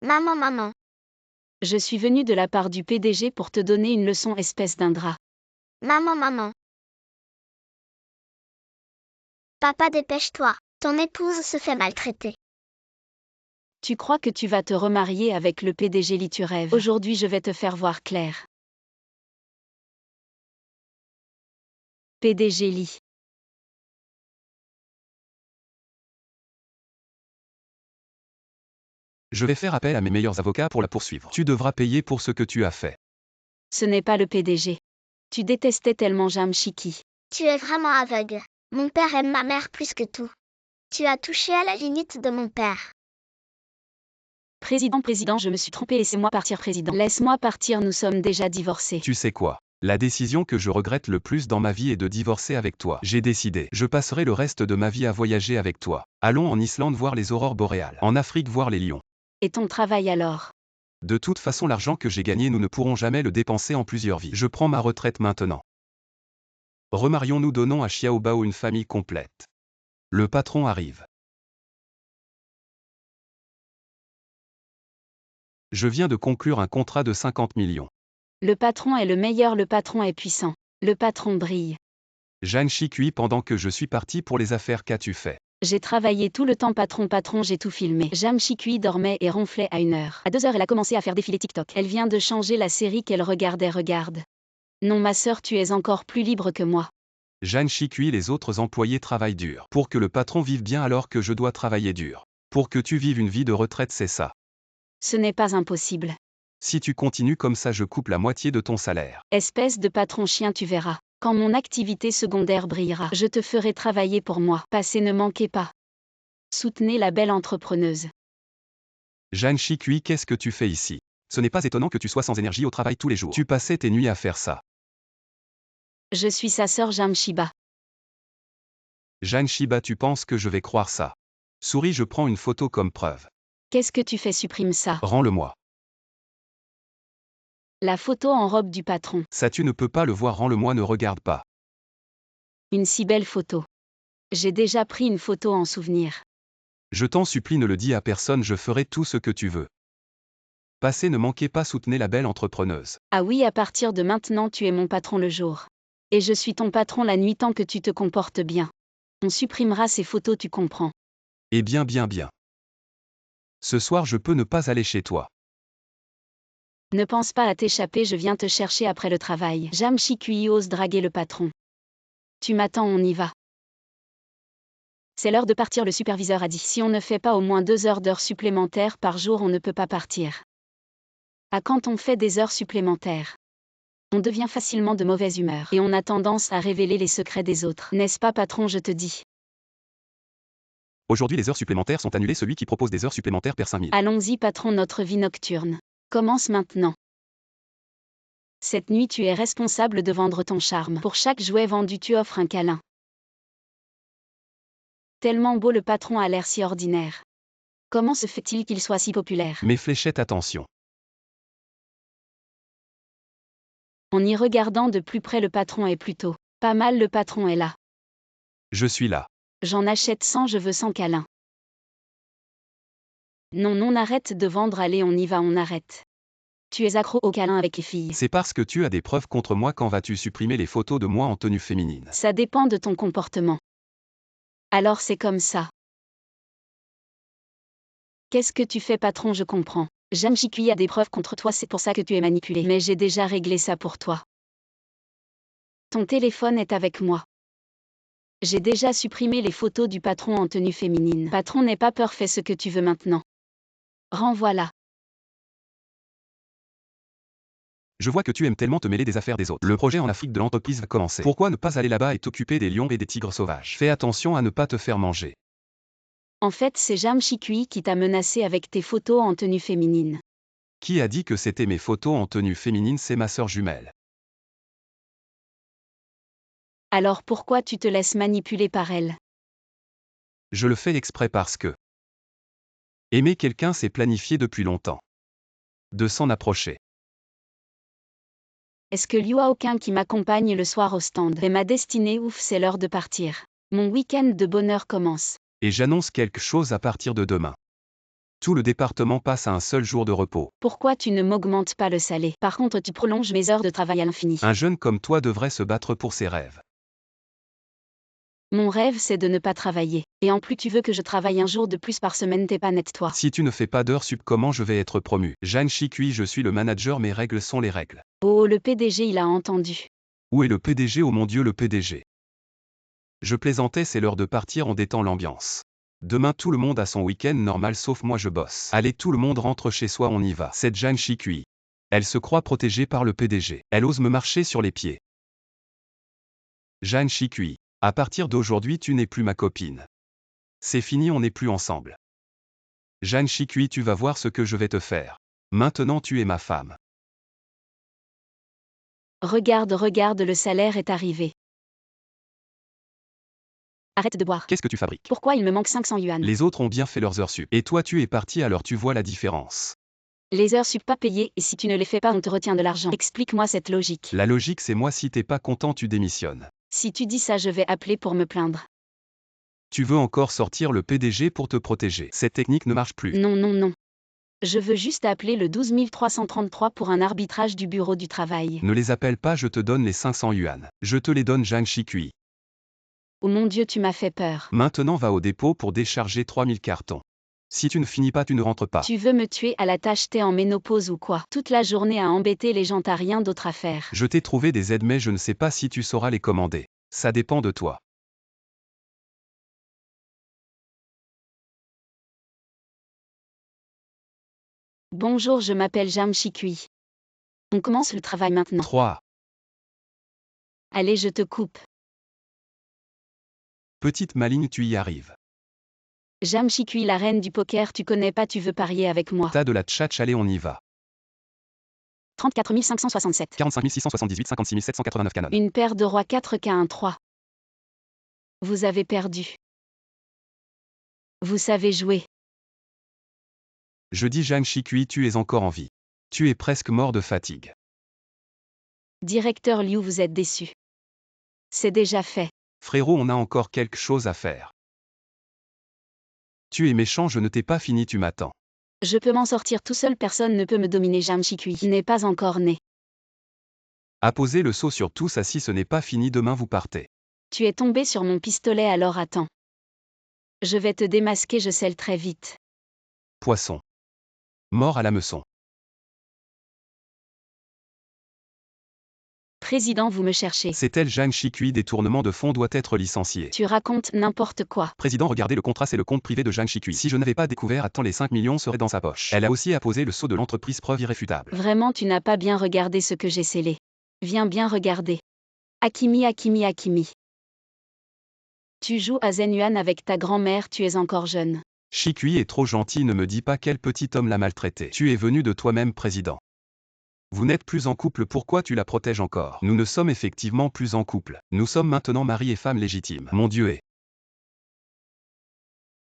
[SPEAKER 3] Maman.
[SPEAKER 1] Je suis venue de la part du PDG pour te donner une leçon, espèce d'ingrat.
[SPEAKER 3] Maman. Papa, dépêche-toi. Ton épouse se fait maltraiter.
[SPEAKER 1] Tu crois que tu vas te remarier avec le PDG Lee, tu rêves. Aujourd'hui, je vais te faire voir clair. PDG Lee.
[SPEAKER 2] Je vais faire appel à mes meilleurs avocats pour la poursuivre. Tu devras payer pour ce que tu as fait.
[SPEAKER 1] Ce n'est pas le PDG. Tu détestais tellement Jam Chikui.
[SPEAKER 3] Tu es vraiment aveugle. Mon père aime ma mère plus que tout. Tu as touché à la limite de mon père.
[SPEAKER 1] Président, je me suis trompé, laissez-moi partir, président. Laisse-moi partir, nous sommes déjà divorcés.
[SPEAKER 2] Tu sais quoi? La décision que je regrette le plus dans ma vie est de divorcer avec toi. J'ai décidé. Je passerai le reste de ma vie à voyager avec toi. Allons en Islande voir les aurores boréales. En Afrique voir les lions.
[SPEAKER 1] Et ton travail alors?
[SPEAKER 2] De toute façon, l'argent que j'ai gagné, nous ne pourrons jamais le dépenser en plusieurs vies. Je prends ma retraite maintenant. Remarions-nous, donnons à Xiao Bao une famille complète. Le patron arrive. Je viens de conclure un contrat de 50 millions.
[SPEAKER 1] Le patron est le meilleur, le patron est puissant. Le patron brille.
[SPEAKER 2] Jeanne Chikui, pendant que je suis parti pour les affaires, qu'as-tu fait?
[SPEAKER 1] J'ai travaillé tout le temps, patron, j'ai tout filmé. Jam Chikui dormait et ronflait à 1h. À 2h, elle a commencé à faire défiler TikTok. Elle vient de changer la série qu'elle regardait, regarde. Non, ma sœur, tu es encore plus libre que moi.
[SPEAKER 2] Jeanne Chikui, les autres employés travaillent dur. Pour que le patron vive bien, alors que je dois travailler dur. Pour que tu vives une vie de retraite, c'est ça.
[SPEAKER 1] Ce n'est pas impossible.
[SPEAKER 2] Si tu continues comme ça, je coupe la moitié de ton salaire.
[SPEAKER 1] Espèce de patron chien, tu verras. Quand mon activité secondaire brillera, je te ferai travailler pour moi. Passez, ne manquez pas. Soutenez la belle entrepreneuse.
[SPEAKER 2] Jeanne Chikui, qu'est-ce que tu fais ici? Ce n'est pas étonnant que tu sois sans énergie au travail tous les jours. Tu passais tes nuits à faire ça.
[SPEAKER 1] Je suis sa sœur Jam Shiba.
[SPEAKER 2] Jeanne Shiba, tu penses que je vais croire ça? Souris, je prends une photo comme preuve.
[SPEAKER 1] Qu'est-ce que tu fais? Supprime ça.
[SPEAKER 2] Rends-le-moi.
[SPEAKER 1] La photo en robe du patron.
[SPEAKER 2] Ça tu ne peux pas le voir, rends-le-moi, ne regarde pas.
[SPEAKER 1] Une si belle photo. J'ai déjà pris une photo en souvenir.
[SPEAKER 2] Je t'en supplie, ne le dis à personne, je ferai tout ce que tu veux. Passez, ne manquez pas, soutenez la belle entrepreneuse.
[SPEAKER 1] Ah oui, à partir de maintenant tu es mon patron le jour. Et je suis ton patron la nuit tant que tu te comportes bien. On supprimera ces photos, tu comprends.
[SPEAKER 2] Eh bien. Ce soir je peux ne pas aller chez toi.
[SPEAKER 1] Ne pense pas à t'échapper, je viens te chercher après le travail. Jam Shikui ose draguer le patron. Tu m'attends, on y va. C'est l'heure de partir, le superviseur a dit. Si on ne fait pas au moins 2 heures supplémentaires par jour, on ne peut pas partir. À quand on fait des heures supplémentaires? On devient facilement de mauvaise humeur et on a tendance à révéler les secrets des autres. N'est-ce pas, patron, je te dis?
[SPEAKER 2] Aujourd'hui les heures supplémentaires sont annulées, celui qui propose des heures supplémentaires perd 5000.
[SPEAKER 1] Allons-y, patron, notre vie nocturne commence maintenant. Cette nuit, tu es responsable de vendre ton charme. Pour chaque jouet vendu, tu offres un câlin. Tellement beau, le patron a l'air si ordinaire. Comment se fait-il qu'il soit si populaire?
[SPEAKER 2] Mes fléchettes, attention.
[SPEAKER 1] En y regardant de plus près, le patron est plutôt pas mal, le patron est là.
[SPEAKER 2] Je suis là.
[SPEAKER 1] J'en achète 100, je veux 100 câlins. Non, arrête de vendre, allez, on y va, on arrête. Tu es accro aux câlins avec les filles.
[SPEAKER 2] C'est parce que tu as des preuves contre moi. Quand vas-tu supprimer les photos de moi en tenue féminine?
[SPEAKER 1] Ça dépend de ton comportement. Alors c'est comme ça. Qu'est-ce que tu fais, patron? Je comprends. Jam Shikui a des preuves contre toi, c'est pour ça que tu es manipulé. Mais j'ai déjà réglé ça pour toi. Ton téléphone est avec moi. J'ai déjà supprimé les photos du patron en tenue féminine. Patron, n'aie pas peur, fais ce que tu veux maintenant. Renvoie-la.
[SPEAKER 2] Je vois que tu aimes tellement te mêler des affaires des autres. Le projet en Afrique de l'entreprise va commencer. Pourquoi ne pas aller là-bas et t'occuper des lions et des tigres sauvages? Fais attention à ne pas te faire manger.
[SPEAKER 1] En fait, c'est Jam Shikui qui t'a menacé avec tes photos en tenue féminine.
[SPEAKER 2] Qui a dit que c'était mes photos en tenue féminine? C'est ma sœur jumelle.
[SPEAKER 1] Alors pourquoi tu te laisses manipuler par elle?
[SPEAKER 2] Je le fais exprès parce que aimer quelqu'un, c'est planifié depuis longtemps. De s'en approcher.
[SPEAKER 1] Est-ce que Liu a aucun qui m'accompagne le soir au stand? Et ma destinée, ouf, c'est l'heure de partir. Mon week-end de bonheur commence.
[SPEAKER 2] Et j'annonce quelque chose à partir de demain. Tout le département passe à un seul jour de repos.
[SPEAKER 1] Pourquoi tu ne m'augmentes pas le salaire? Par contre, tu prolonges mes heures de travail à l'infini.
[SPEAKER 2] Un jeune comme toi devrait se battre pour ses rêves.
[SPEAKER 1] Mon rêve, c'est de ne pas travailler. Et en plus, tu veux que je travaille un jour de plus par semaine, t'es pas net, toi.
[SPEAKER 2] Si tu ne fais pas d'heures sup, comment je vais être promu? Jam Shikui, je suis le manager, mes règles sont les règles.
[SPEAKER 1] Oh, le PDG, il a entendu.
[SPEAKER 2] Où est le PDG? Oh mon Dieu, le PDG. Je plaisantais, c'est l'heure de partir, on détend l'ambiance. Demain tout le monde a son week-end normal sauf moi, je bosse. Allez, tout le monde rentre chez soi, on y va. Cette Jam Shikui. Elle se croit protégée par le PDG. Elle ose me marcher sur les pieds. Jam Shikui. À partir d'aujourd'hui, tu n'es plus ma copine. C'est fini, on n'est plus ensemble. Jam Shikui, tu vas voir ce que je vais te faire. Maintenant tu es ma femme.
[SPEAKER 1] Regarde, le salaire est arrivé. Arrête de boire.
[SPEAKER 2] Qu'est-ce que tu fabriques?
[SPEAKER 1] Pourquoi il me manque 500 yuan?
[SPEAKER 2] Les autres ont bien fait leurs heures sup. Et toi tu es parti, alors tu vois la différence.
[SPEAKER 1] Les heures sup pas payées, et si tu ne les fais pas, on te retient de l'argent. Explique-moi cette logique.
[SPEAKER 2] La logique, c'est moi, si t'es pas content, tu démissionnes.
[SPEAKER 1] Si tu dis ça, je vais appeler pour me plaindre.
[SPEAKER 2] Tu veux encore sortir le PDG pour te protéger. Cette technique ne marche plus.
[SPEAKER 1] Non. Je veux juste appeler le 12 333 pour un arbitrage du bureau du travail.
[SPEAKER 2] Ne les appelle pas, je te donne les 500 yuan. Je te les donne, Jam Shikui.
[SPEAKER 1] Oh mon Dieu, tu m'as fait peur.
[SPEAKER 2] Maintenant va au dépôt pour décharger 3000 cartons. Si tu ne finis pas, tu ne rentres pas.
[SPEAKER 1] Tu veux me tuer à la tâche, t'es en ménopause ou quoi? Toute la journée à embêter les gens, t'as rien d'autre à faire.
[SPEAKER 2] Je t'ai trouvé des aides, mais je ne sais pas si tu sauras les commander. Ça dépend de toi.
[SPEAKER 1] Bonjour, je m'appelle Jam Shikui. On commence le travail maintenant.
[SPEAKER 2] 3.
[SPEAKER 1] Allez, je te coupe.
[SPEAKER 2] Petite maligne, tu y arrives.
[SPEAKER 1] Jam Shikui, la reine du poker, tu connais pas, tu veux parier avec moi.
[SPEAKER 2] T'as de la tchatch, allez, on y va.
[SPEAKER 1] 34 567.
[SPEAKER 2] 45 678, 56 789 canon.
[SPEAKER 1] Une paire de rois 4 K1 3. Vous avez perdu. Vous savez jouer.
[SPEAKER 2] Je dis Jam Shikui, tu es encore en vie. Tu es presque mort de fatigue.
[SPEAKER 1] Directeur Liu, vous êtes déçu. C'est déjà fait.
[SPEAKER 2] Frérot, on a encore quelque chose à faire. Tu es méchant, je ne t'ai pas fini, tu m'attends.
[SPEAKER 1] Je peux m'en sortir tout seul, personne ne peut me dominer. Zhang Shikui n'est pas encore né.
[SPEAKER 2] Apposez le seau sur tous, assis, ce n'est pas fini, demain vous partez.
[SPEAKER 1] Tu es tombé sur mon pistolet, alors attends. Je vais te démasquer, je scelle très vite.
[SPEAKER 2] Poisson. Mort à l'hameçon.
[SPEAKER 1] Président, vous me cherchez.
[SPEAKER 2] C'est elle, Zhang Shikui, détournement de fonds, doit être licencié.
[SPEAKER 1] Tu racontes n'importe quoi.
[SPEAKER 2] Président, regardez le contrat, c'est le compte privé de Zhang Shikui. Si je n'avais pas découvert à temps, les 5 millions seraient dans sa poche. Elle a aussi apposé le sceau de l'entreprise, preuve irréfutable.
[SPEAKER 1] Vraiment, tu n'as pas bien regardé ce que j'ai scellé. Viens bien regarder. Akimi, Akimi, Akimi. Tu joues à Zenyuan avec ta grand-mère, tu es encore jeune.
[SPEAKER 2] Shikui est trop gentil, ne me dis pas quel petit homme l'a maltraité. Tu es venu de toi-même, président. Vous n'êtes plus en couple, pourquoi tu la protèges encore? Nous ne sommes effectivement plus en couple. Nous sommes maintenant mari et femme légitimes. Mon Dieu est.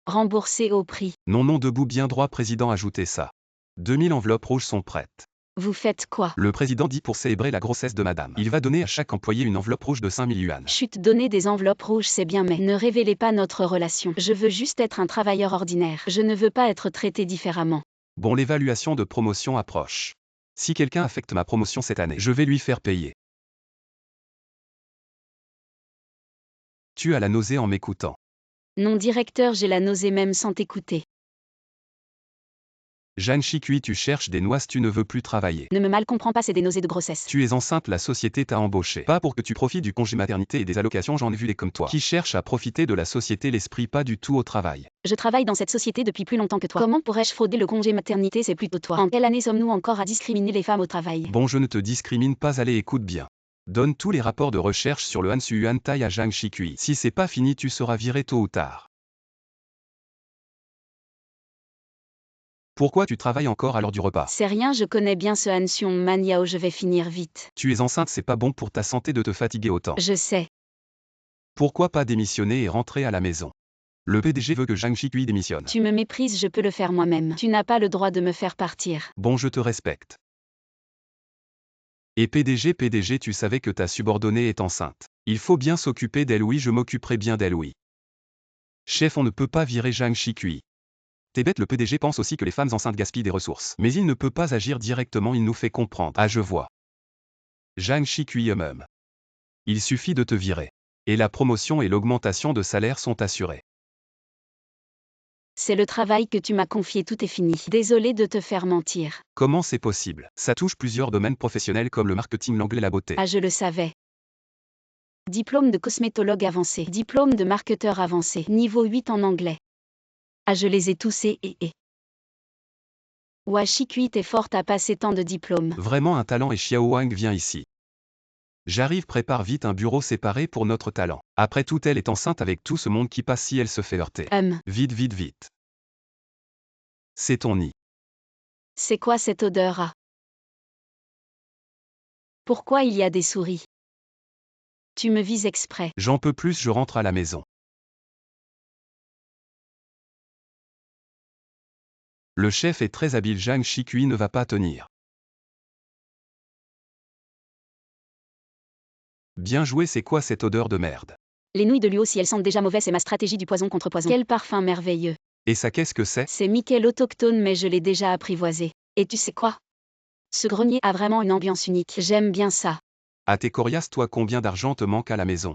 [SPEAKER 1] Remboursé au prix.
[SPEAKER 2] Non, non, debout bien droit, président, ajoutez ça. 2000 enveloppes rouges sont prêtes.
[SPEAKER 1] Vous faites quoi?
[SPEAKER 2] Le président dit pour célébrer la grossesse de madame. Il va donner à chaque employé une enveloppe rouge de 5000 yuan.
[SPEAKER 1] Chut, donner des enveloppes rouges c'est bien, mais ne révélez pas notre relation. Je veux juste être un travailleur ordinaire. Je ne veux pas être traité différemment.
[SPEAKER 2] Bon, l'évaluation de promotion approche. Si quelqu'un affecte ma promotion cette année, je vais lui faire payer. Tu as la nausée en m'écoutant.
[SPEAKER 1] Non, directeur, j'ai la nausée même sans t'écouter.
[SPEAKER 2] Zhang Shikui, tu cherches des noises, tu ne veux plus travailler.
[SPEAKER 1] Ne me mal comprends pas, c'est des nausées de grossesse.
[SPEAKER 2] Tu es enceinte, la société t'a embauché. Pas pour que tu profites du congé maternité et des allocations, j'en ai vu des comme toi. Qui cherchent à profiter de la société, l'esprit pas du tout au travail.
[SPEAKER 1] Je travaille dans cette société depuis plus longtemps que toi. Comment pourrais-je frauder le congé maternité? C'est plutôt toi. En quelle année sommes-nous encore à discriminer les femmes au travail?
[SPEAKER 2] Bon, je ne te discrimine pas, allez, écoute bien. Donne tous les rapports de recherche sur le Hansu Yuan Tai à Zhang Shikui. Si c'est pas fini, tu seras viré tôt ou tard. Pourquoi tu travailles encore à l'heure du repas?
[SPEAKER 1] C'est rien, je connais bien ce Hansion Maniao, je vais finir vite.
[SPEAKER 2] Tu es enceinte, c'est pas bon pour ta santé de te fatiguer autant.
[SPEAKER 1] Je sais.
[SPEAKER 2] Pourquoi pas démissionner et rentrer à la maison? Le PDG veut que Zhang Shikui démissionne.
[SPEAKER 1] Tu me méprises, je peux le faire moi-même. Tu n'as pas le droit de me faire partir.
[SPEAKER 2] Bon, je te respecte. Et PDG, tu savais que ta subordonnée est enceinte. Il faut bien s'occuper d'elle, oui, je m'occuperai bien d'elle, oui. Chef, on ne peut pas virer Zhang Shikui. T'es bête, le PDG pense aussi que les femmes enceintes gaspillent des ressources. Mais il ne peut pas agir directement, il nous fait comprendre. Ah, je vois. Zhang Shikui eux-mêmes. Il suffit de te virer. Et la promotion et l'augmentation de salaire sont assurées.
[SPEAKER 1] C'est le travail que tu m'as confié, tout est fini. Désolé de te faire mentir.
[SPEAKER 2] Comment c'est possible? Ça touche plusieurs domaines professionnels comme le marketing, l'anglais, la beauté.
[SPEAKER 1] Ah, je le savais. Diplôme de cosmétologue avancé. Diplôme de marketeur avancé. Niveau 8 en anglais. Ah, je les ai tous et. Ouah, Shikui, t'es forte à passer tant de diplômes.
[SPEAKER 2] Vraiment un talent, et Xiao Wang vient ici. J'arrive, prépare vite un bureau séparé pour notre talent. Après tout, elle est enceinte avec tout ce monde qui passe, si elle se fait heurter. Vite, vite, vite. C'est ton nid.
[SPEAKER 1] C'est quoi cette odeur? Ah. Pourquoi il y a des souris? Tu me vises exprès.
[SPEAKER 2] J'en peux plus, je rentre à la maison. Le chef est très habile, Zhang Shikui ne va pas tenir. Bien joué, c'est quoi cette odeur de merde?
[SPEAKER 1] Les nouilles de Luo, si elles sentent déjà mauvais, c'est ma stratégie du poison contre poison. Quel parfum merveilleux.
[SPEAKER 2] Et ça, qu'est-ce que c'est?
[SPEAKER 1] C'est Mickey autochtone, mais je l'ai déjà apprivoisé. Et tu sais quoi? Ce grenier a vraiment une ambiance unique. J'aime bien ça.
[SPEAKER 2] Ah, t'es coriace, toi, combien d'argent te manque à la maison?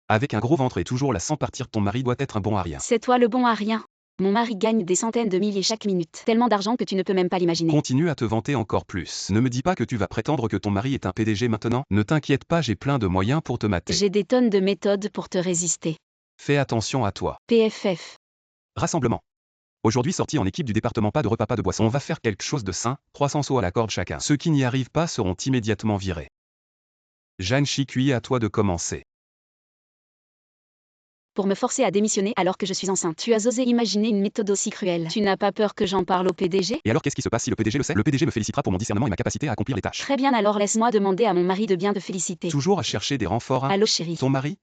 [SPEAKER 2] Avec un gros ventre et toujours là sans partir, ton mari doit être un bon à rien.
[SPEAKER 1] C'est toi le bon à rien. Mon mari gagne des centaines de milliers chaque minute. Tellement d'argent que tu ne peux même pas l'imaginer.
[SPEAKER 2] Continue à te vanter encore plus. Ne me dis pas que tu vas prétendre que ton mari est un PDG maintenant. Ne t'inquiète pas, j'ai plein de moyens pour te mater.
[SPEAKER 1] J'ai des tonnes de méthodes pour te résister.
[SPEAKER 2] Fais attention à toi.
[SPEAKER 1] PFF.
[SPEAKER 2] Rassemblement. Aujourd'hui, sorti en équipe du département, pas de repas, pas de boisson. On va faire quelque chose de sain, 300 sauts à la corde chacun. Ceux qui n'y arrivent pas seront immédiatement virés. Zhang Shikui, à toi de commencer.
[SPEAKER 1] Pour me forcer à démissionner alors que je suis enceinte. Tu as osé imaginer une méthode aussi cruelle. Tu n'as pas peur que j'en parle au PDG?
[SPEAKER 2] Et alors qu'est-ce qui se passe si le PDG le sait? Le PDG me félicitera pour mon discernement et ma capacité à accomplir les tâches.
[SPEAKER 1] Très bien, alors laisse-moi demander à mon mari de bien te féliciter.
[SPEAKER 2] Toujours à chercher des renforts, hein?
[SPEAKER 1] Allô chérie.
[SPEAKER 2] Ton mari?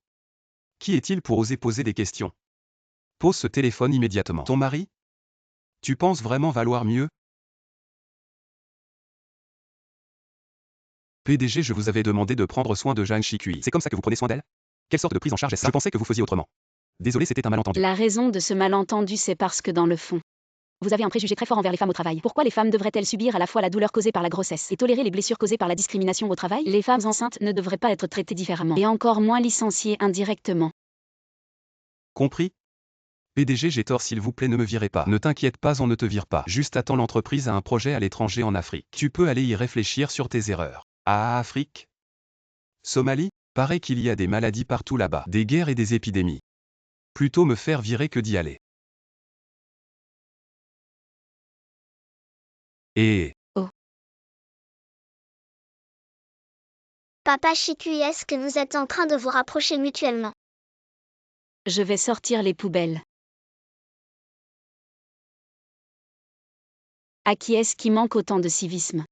[SPEAKER 2] Qui est-il pour oser poser des questions? Pose ce téléphone immédiatement. Ton mari? Tu penses vraiment valoir mieux? PDG, je vous avais demandé de prendre soin de Jeanne Chicui. C'est comme ça que vous prenez soin d'elle? Quelle sorte de prise en charge est-ce ça? Je pensais que vous faisiez autrement. Désolé, c'était un malentendu.
[SPEAKER 1] La raison de ce malentendu, c'est parce que dans le fond, vous avez un préjugé très fort envers les femmes au travail. Pourquoi les femmes devraient-elles subir à la fois la douleur causée par la grossesse et tolérer les blessures causées par la discrimination au travail? Les femmes enceintes ne devraient pas être traitées différemment, et encore moins licenciées indirectement.
[SPEAKER 2] Compris? PDG, j'ai tort, s'il vous plaît, ne me virez pas. Ne t'inquiète pas, on ne te vire pas. Juste attends, l'entreprise a un projet à l'étranger en Afrique. Tu peux aller y réfléchir sur tes erreurs. Ah, Afrique? Somalie? Paraît qu'il y a des maladies partout là-bas, des guerres et des épidémies. Plutôt me faire virer que d'y aller. Et...
[SPEAKER 1] Oh.
[SPEAKER 3] Papa Chicui, est-ce que vous êtes en train de vous rapprocher mutuellement?
[SPEAKER 1] Je vais sortir les poubelles. À qui est-ce qui manque autant de civisme?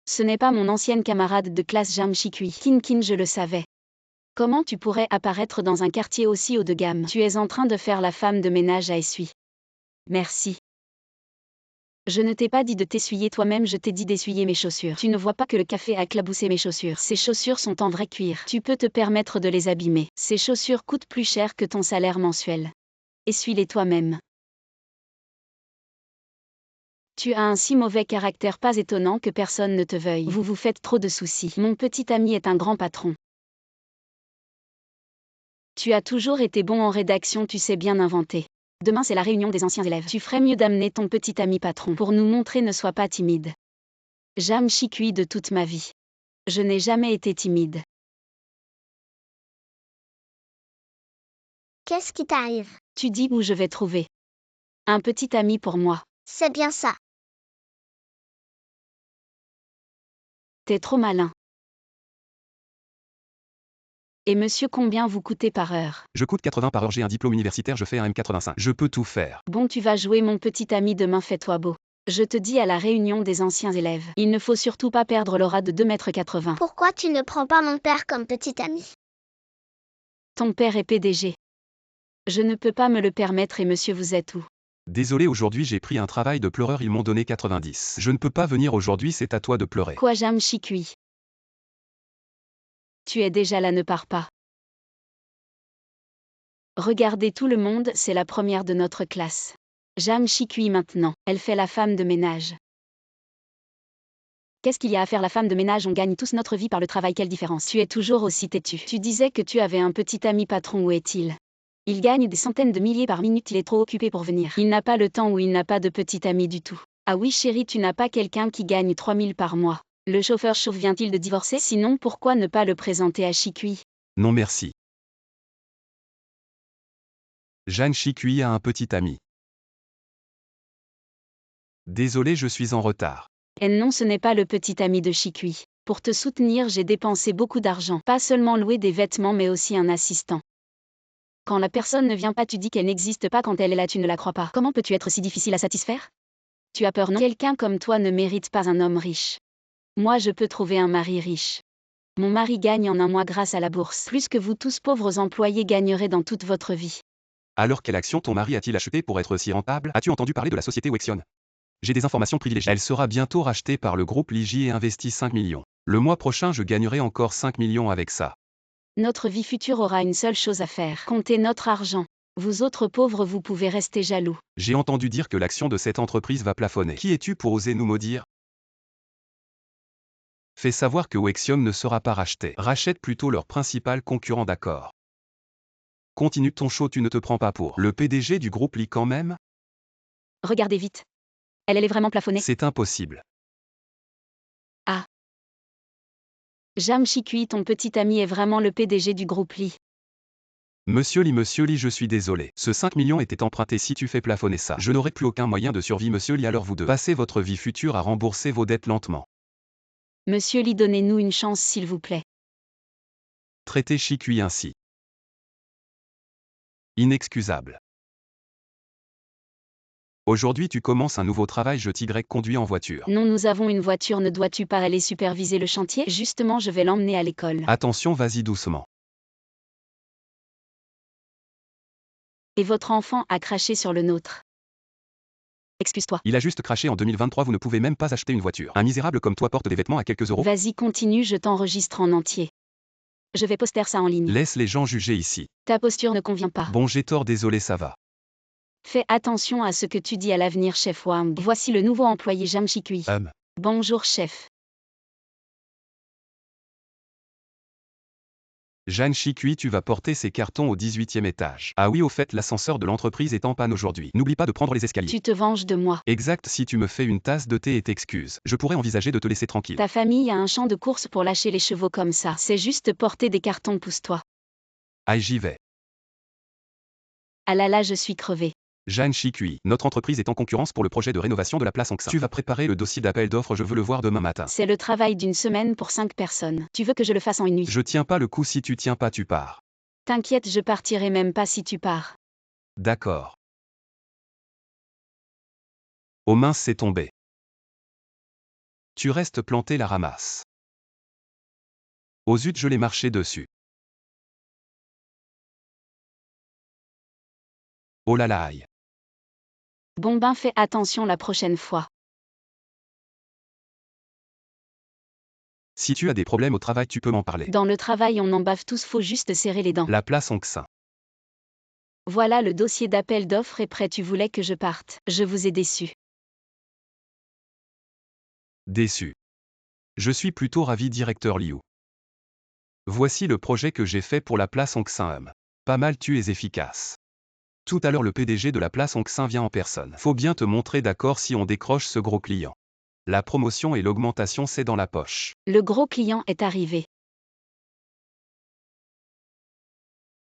[SPEAKER 1] Ce n'est pas mon ancienne camarade de classe Jeanne Chicui. Kin, je le savais. Comment tu pourrais apparaître dans un quartier aussi haut de gamme? Tu es en train de faire la femme de ménage à essuie. Merci. Je ne t'ai pas dit de t'essuyer toi-même, je t'ai dit d'essuyer mes chaussures. Tu ne vois pas que le café a éclaboussé mes chaussures. Ces chaussures sont en vrai cuir. Tu peux te permettre de les abîmer. Ces chaussures coûtent plus cher que ton salaire mensuel. Essuie-les toi-même. Tu as un si mauvais caractère, pas étonnant que personne ne te veuille. Vous vous faites trop de soucis. Mon petit ami est un grand patron. Tu as toujours été bon en rédaction, tu sais bien inventer. Demain c'est la réunion des anciens élèves. Tu ferais mieux d'amener ton petit ami patron pour nous montrer, ne sois pas timide. Jeanne Chicui de toute ma vie. Je n'ai jamais été timide.
[SPEAKER 3] Qu'est-ce qui t'arrive?
[SPEAKER 1] Tu dis où je vais trouver un petit ami pour moi.
[SPEAKER 3] C'est bien ça.
[SPEAKER 1] T'es trop malin. Et monsieur, combien vous coûtez par heure?
[SPEAKER 2] Je coûte 80 par heure, j'ai un diplôme universitaire, je fais un M85. Je peux tout faire.
[SPEAKER 1] Bon, tu vas jouer mon petit ami demain, fais-toi beau. Je te dis à la réunion des anciens élèves. Il ne faut surtout pas perdre l'aura de 2,80 m.
[SPEAKER 3] Pourquoi tu ne prends pas mon père comme petit ami?
[SPEAKER 1] Ton père est PDG. Je ne peux pas me le permettre et monsieur, vous êtes où?
[SPEAKER 2] Désolé, aujourd'hui j'ai pris un travail de pleureur, ils m'ont donné 90. Je ne peux pas venir aujourd'hui, c'est à toi de pleurer.
[SPEAKER 1] Quoi, Jeanne Chicui? Tu es déjà là, ne pars pas. Regardez tout le monde, c'est la première de notre classe. Jeanne Chicui maintenant, elle fait la femme de ménage. Qu'est-ce qu'il y a à faire la femme de ménage? On gagne tous notre vie par le travail, quelle différence? Tu es toujours aussi têtu. Tu disais que tu avais un petit ami patron, où est-il? Il gagne des centaines de milliers par minute, il est trop occupé pour venir. Il n'a pas le temps ou il n'a pas de petit ami du tout. Ah oui chérie, tu n'as pas quelqu'un qui gagne 3000 par mois. Le chauffeur chauve vient-il de divorcer? Sinon pourquoi ne pas le présenter à Chicui?
[SPEAKER 2] Non merci. Jeanne Chicui a un petit ami. Désolé, je suis en retard.
[SPEAKER 1] Et non, ce n'est pas le petit ami de Chicui. Pour te soutenir, j'ai dépensé beaucoup d'argent. Pas seulement louer des vêtements mais aussi un assistant. Quand la personne ne vient pas, tu dis qu'elle n'existe pas, quand elle est là, tu ne la crois pas. Comment peux-tu être si difficile à satisfaire? Tu as peur, non? Quelqu'un comme toi ne mérite pas un homme riche. Moi, je peux trouver un mari riche. Mon mari gagne en un mois grâce à la bourse plus que vous tous pauvres employés gagneraient dans toute votre vie.
[SPEAKER 2] Alors quelle action ton mari a-t-il acheté pour être si rentable? As-tu entendu parler de la société Wexion? J'ai des informations privilégiées. Elle sera bientôt rachetée par le groupe Ligi et investit 5 millions. Le mois prochain, je gagnerai encore 5 millions avec ça.
[SPEAKER 1] Notre vie future aura une seule chose à faire, compter notre argent. Vous autres pauvres, vous pouvez rester jaloux.
[SPEAKER 2] J'ai entendu dire que l'action de cette entreprise va plafonner. Qui es-tu pour oser nous maudire? Fais savoir que Wexion ne sera pas racheté. Rachète plutôt leur principal concurrent, d'accord. Continue ton show, tu ne te prends pas pour le PDG du groupe Li quand même?
[SPEAKER 1] Regardez vite. Elle est vraiment plafonnée.
[SPEAKER 2] C'est impossible.
[SPEAKER 1] Ah. Jeanne Chicui, ton petit ami est vraiment le PDG du groupe Li.
[SPEAKER 2] Monsieur Li, je suis désolé. Ce 5 millions était emprunté, si tu fais plafonner ça. Je n'aurai plus aucun moyen de survie, monsieur Li, alors vous deux. Passez votre vie future à rembourser vos dettes lentement.
[SPEAKER 1] Monsieur Li, donnez-nous une chance s'il vous plaît.
[SPEAKER 2] Traitez Chicui ainsi. Inexcusable. Aujourd'hui tu commences un nouveau travail, je t'y conduis en voiture.
[SPEAKER 1] Non, nous avons une voiture, ne dois-tu pas aller superviser le chantier? Justement, je vais l'emmener à l'école.
[SPEAKER 2] Attention, vas-y doucement.
[SPEAKER 1] Et votre enfant a craché sur le nôtre. Excuse-toi.
[SPEAKER 2] Il a juste craché en 2023, vous ne pouvez même pas acheter une voiture. Un misérable comme toi porte des vêtements à quelques euros.
[SPEAKER 1] Vas-y, continue, je t'enregistre en entier. Je vais poster ça en ligne.
[SPEAKER 2] Laisse les gens juger ici.
[SPEAKER 1] Ta posture ne convient pas.
[SPEAKER 2] Bon, j'ai tort, désolé, ça va.
[SPEAKER 1] Fais attention à ce que tu dis à l'avenir, chef Wang. Voici le nouveau employé Jang Shikui. Bonjour, chef.
[SPEAKER 2] Jeanne Chicui, tu vas porter ces cartons au 18e étage. Ah oui, au fait, l'ascenseur de l'entreprise est en panne aujourd'hui. N'oublie pas de prendre les escaliers.
[SPEAKER 1] Tu te venges de moi.
[SPEAKER 2] Exact, si tu me fais une tasse de thé et t'excuses, je pourrais envisager de te laisser tranquille.
[SPEAKER 1] Ta famille a un champ de course pour lâcher les chevaux comme ça. C'est juste porter des cartons, pousse-toi.
[SPEAKER 2] Aïe, j'y vais.
[SPEAKER 1] Ah là là, je suis crevée.
[SPEAKER 2] Jeanne Chicui, notre entreprise est en concurrence pour le projet de rénovation de la place Anxin. Tu vas préparer le dossier d'appel d'offres, je veux le voir demain matin.
[SPEAKER 1] C'est le travail d'une semaine pour 5 personnes. Tu veux que je le fasse en une nuit?
[SPEAKER 2] Je tiens pas le coup, si tu tiens pas, tu pars.
[SPEAKER 1] T'inquiète, je partirai même pas si tu pars.
[SPEAKER 2] D'accord. Oh mince, c'est tombé. Tu restes planté, la ramasse. Oh zut, je l'ai marché dessus. Oh là là, aïe.
[SPEAKER 1] Bon ben, fais attention la prochaine fois.
[SPEAKER 2] Si tu as des problèmes au travail, tu peux m'en parler.
[SPEAKER 1] Dans le travail, on en bave tous, faut juste serrer les dents.
[SPEAKER 2] La place Anxin.
[SPEAKER 1] Voilà, le dossier d'appel d'offres est prêt. Tu voulais que je parte. Je vous ai déçu.
[SPEAKER 2] Déçu. Je suis plutôt ravi, directeur Liu. Voici le projet que j'ai fait pour la place Anxin. Pas mal, tu es efficace. Tout à l'heure, le PDG de la place Anxin vient en personne. Faut bien te montrer d'accord si on décroche ce gros client. La promotion et l'augmentation, c'est dans la poche.
[SPEAKER 1] Le gros client est arrivé.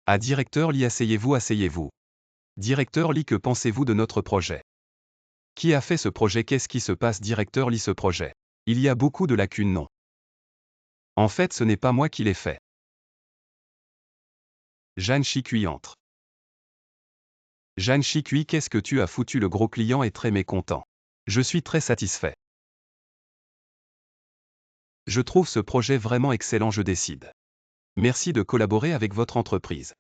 [SPEAKER 2] Ah, directeur Li, asseyez-vous, asseyez-vous. Directeur Li, que pensez-vous de notre projet? Qui a fait ce projet? Qu'est-ce qui se passe, directeur Li? Ce projet, il y a beaucoup de lacunes, non? En fait, ce n'est pas moi qui l'ai fait. Jeanne Chicui entre. Jeanne Chicui, qu'est-ce que tu as foutu? Le gros client est très mécontent. Je suis très satisfait. Je trouve ce projet vraiment excellent, je décide. Merci de collaborer avec votre entreprise.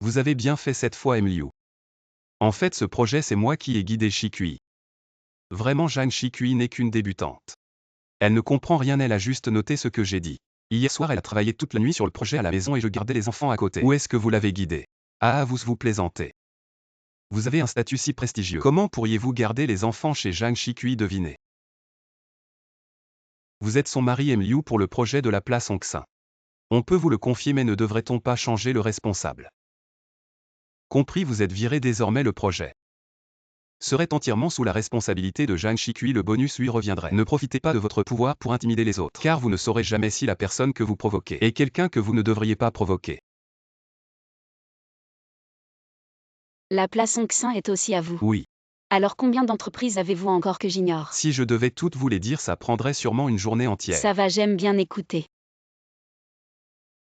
[SPEAKER 2] Vous avez bien fait cette fois, Liu. En fait, ce projet, c'est moi qui ai guidé Chicui. Vraiment, Jeanne Chicui n'est qu'une débutante. Elle ne comprend rien, elle a juste noté ce que j'ai dit. Hier soir, elle a travaillé toute la nuit sur le projet à la maison et je gardais les enfants à côté. Où est-ce que vous l'avez guidée? Ah, vous plaisantez. Vous avez un statut si prestigieux. Comment pourriez-vous garder les enfants chez Jeanne Chicui? Devinez. Vous êtes son mari, Liu, pour le projet de la place Anxin. On peut vous le confier, mais ne devrait-on pas changer le responsable? Compris, vous êtes viré désormais, le projet serait entièrement sous la responsabilité de Jeanne Chicui, le bonus lui reviendrait. Ne profitez pas de votre pouvoir pour intimider les autres, car vous ne saurez jamais si la personne que vous provoquez est quelqu'un que vous ne devriez pas provoquer.
[SPEAKER 1] La place Anxin est aussi à vous.
[SPEAKER 2] Oui.
[SPEAKER 1] Alors combien d'entreprises avez-vous encore que j'ignore?
[SPEAKER 2] Si je devais toutes vous les dire, ça prendrait sûrement une journée entière.
[SPEAKER 1] Ça va, j'aime bien écouter.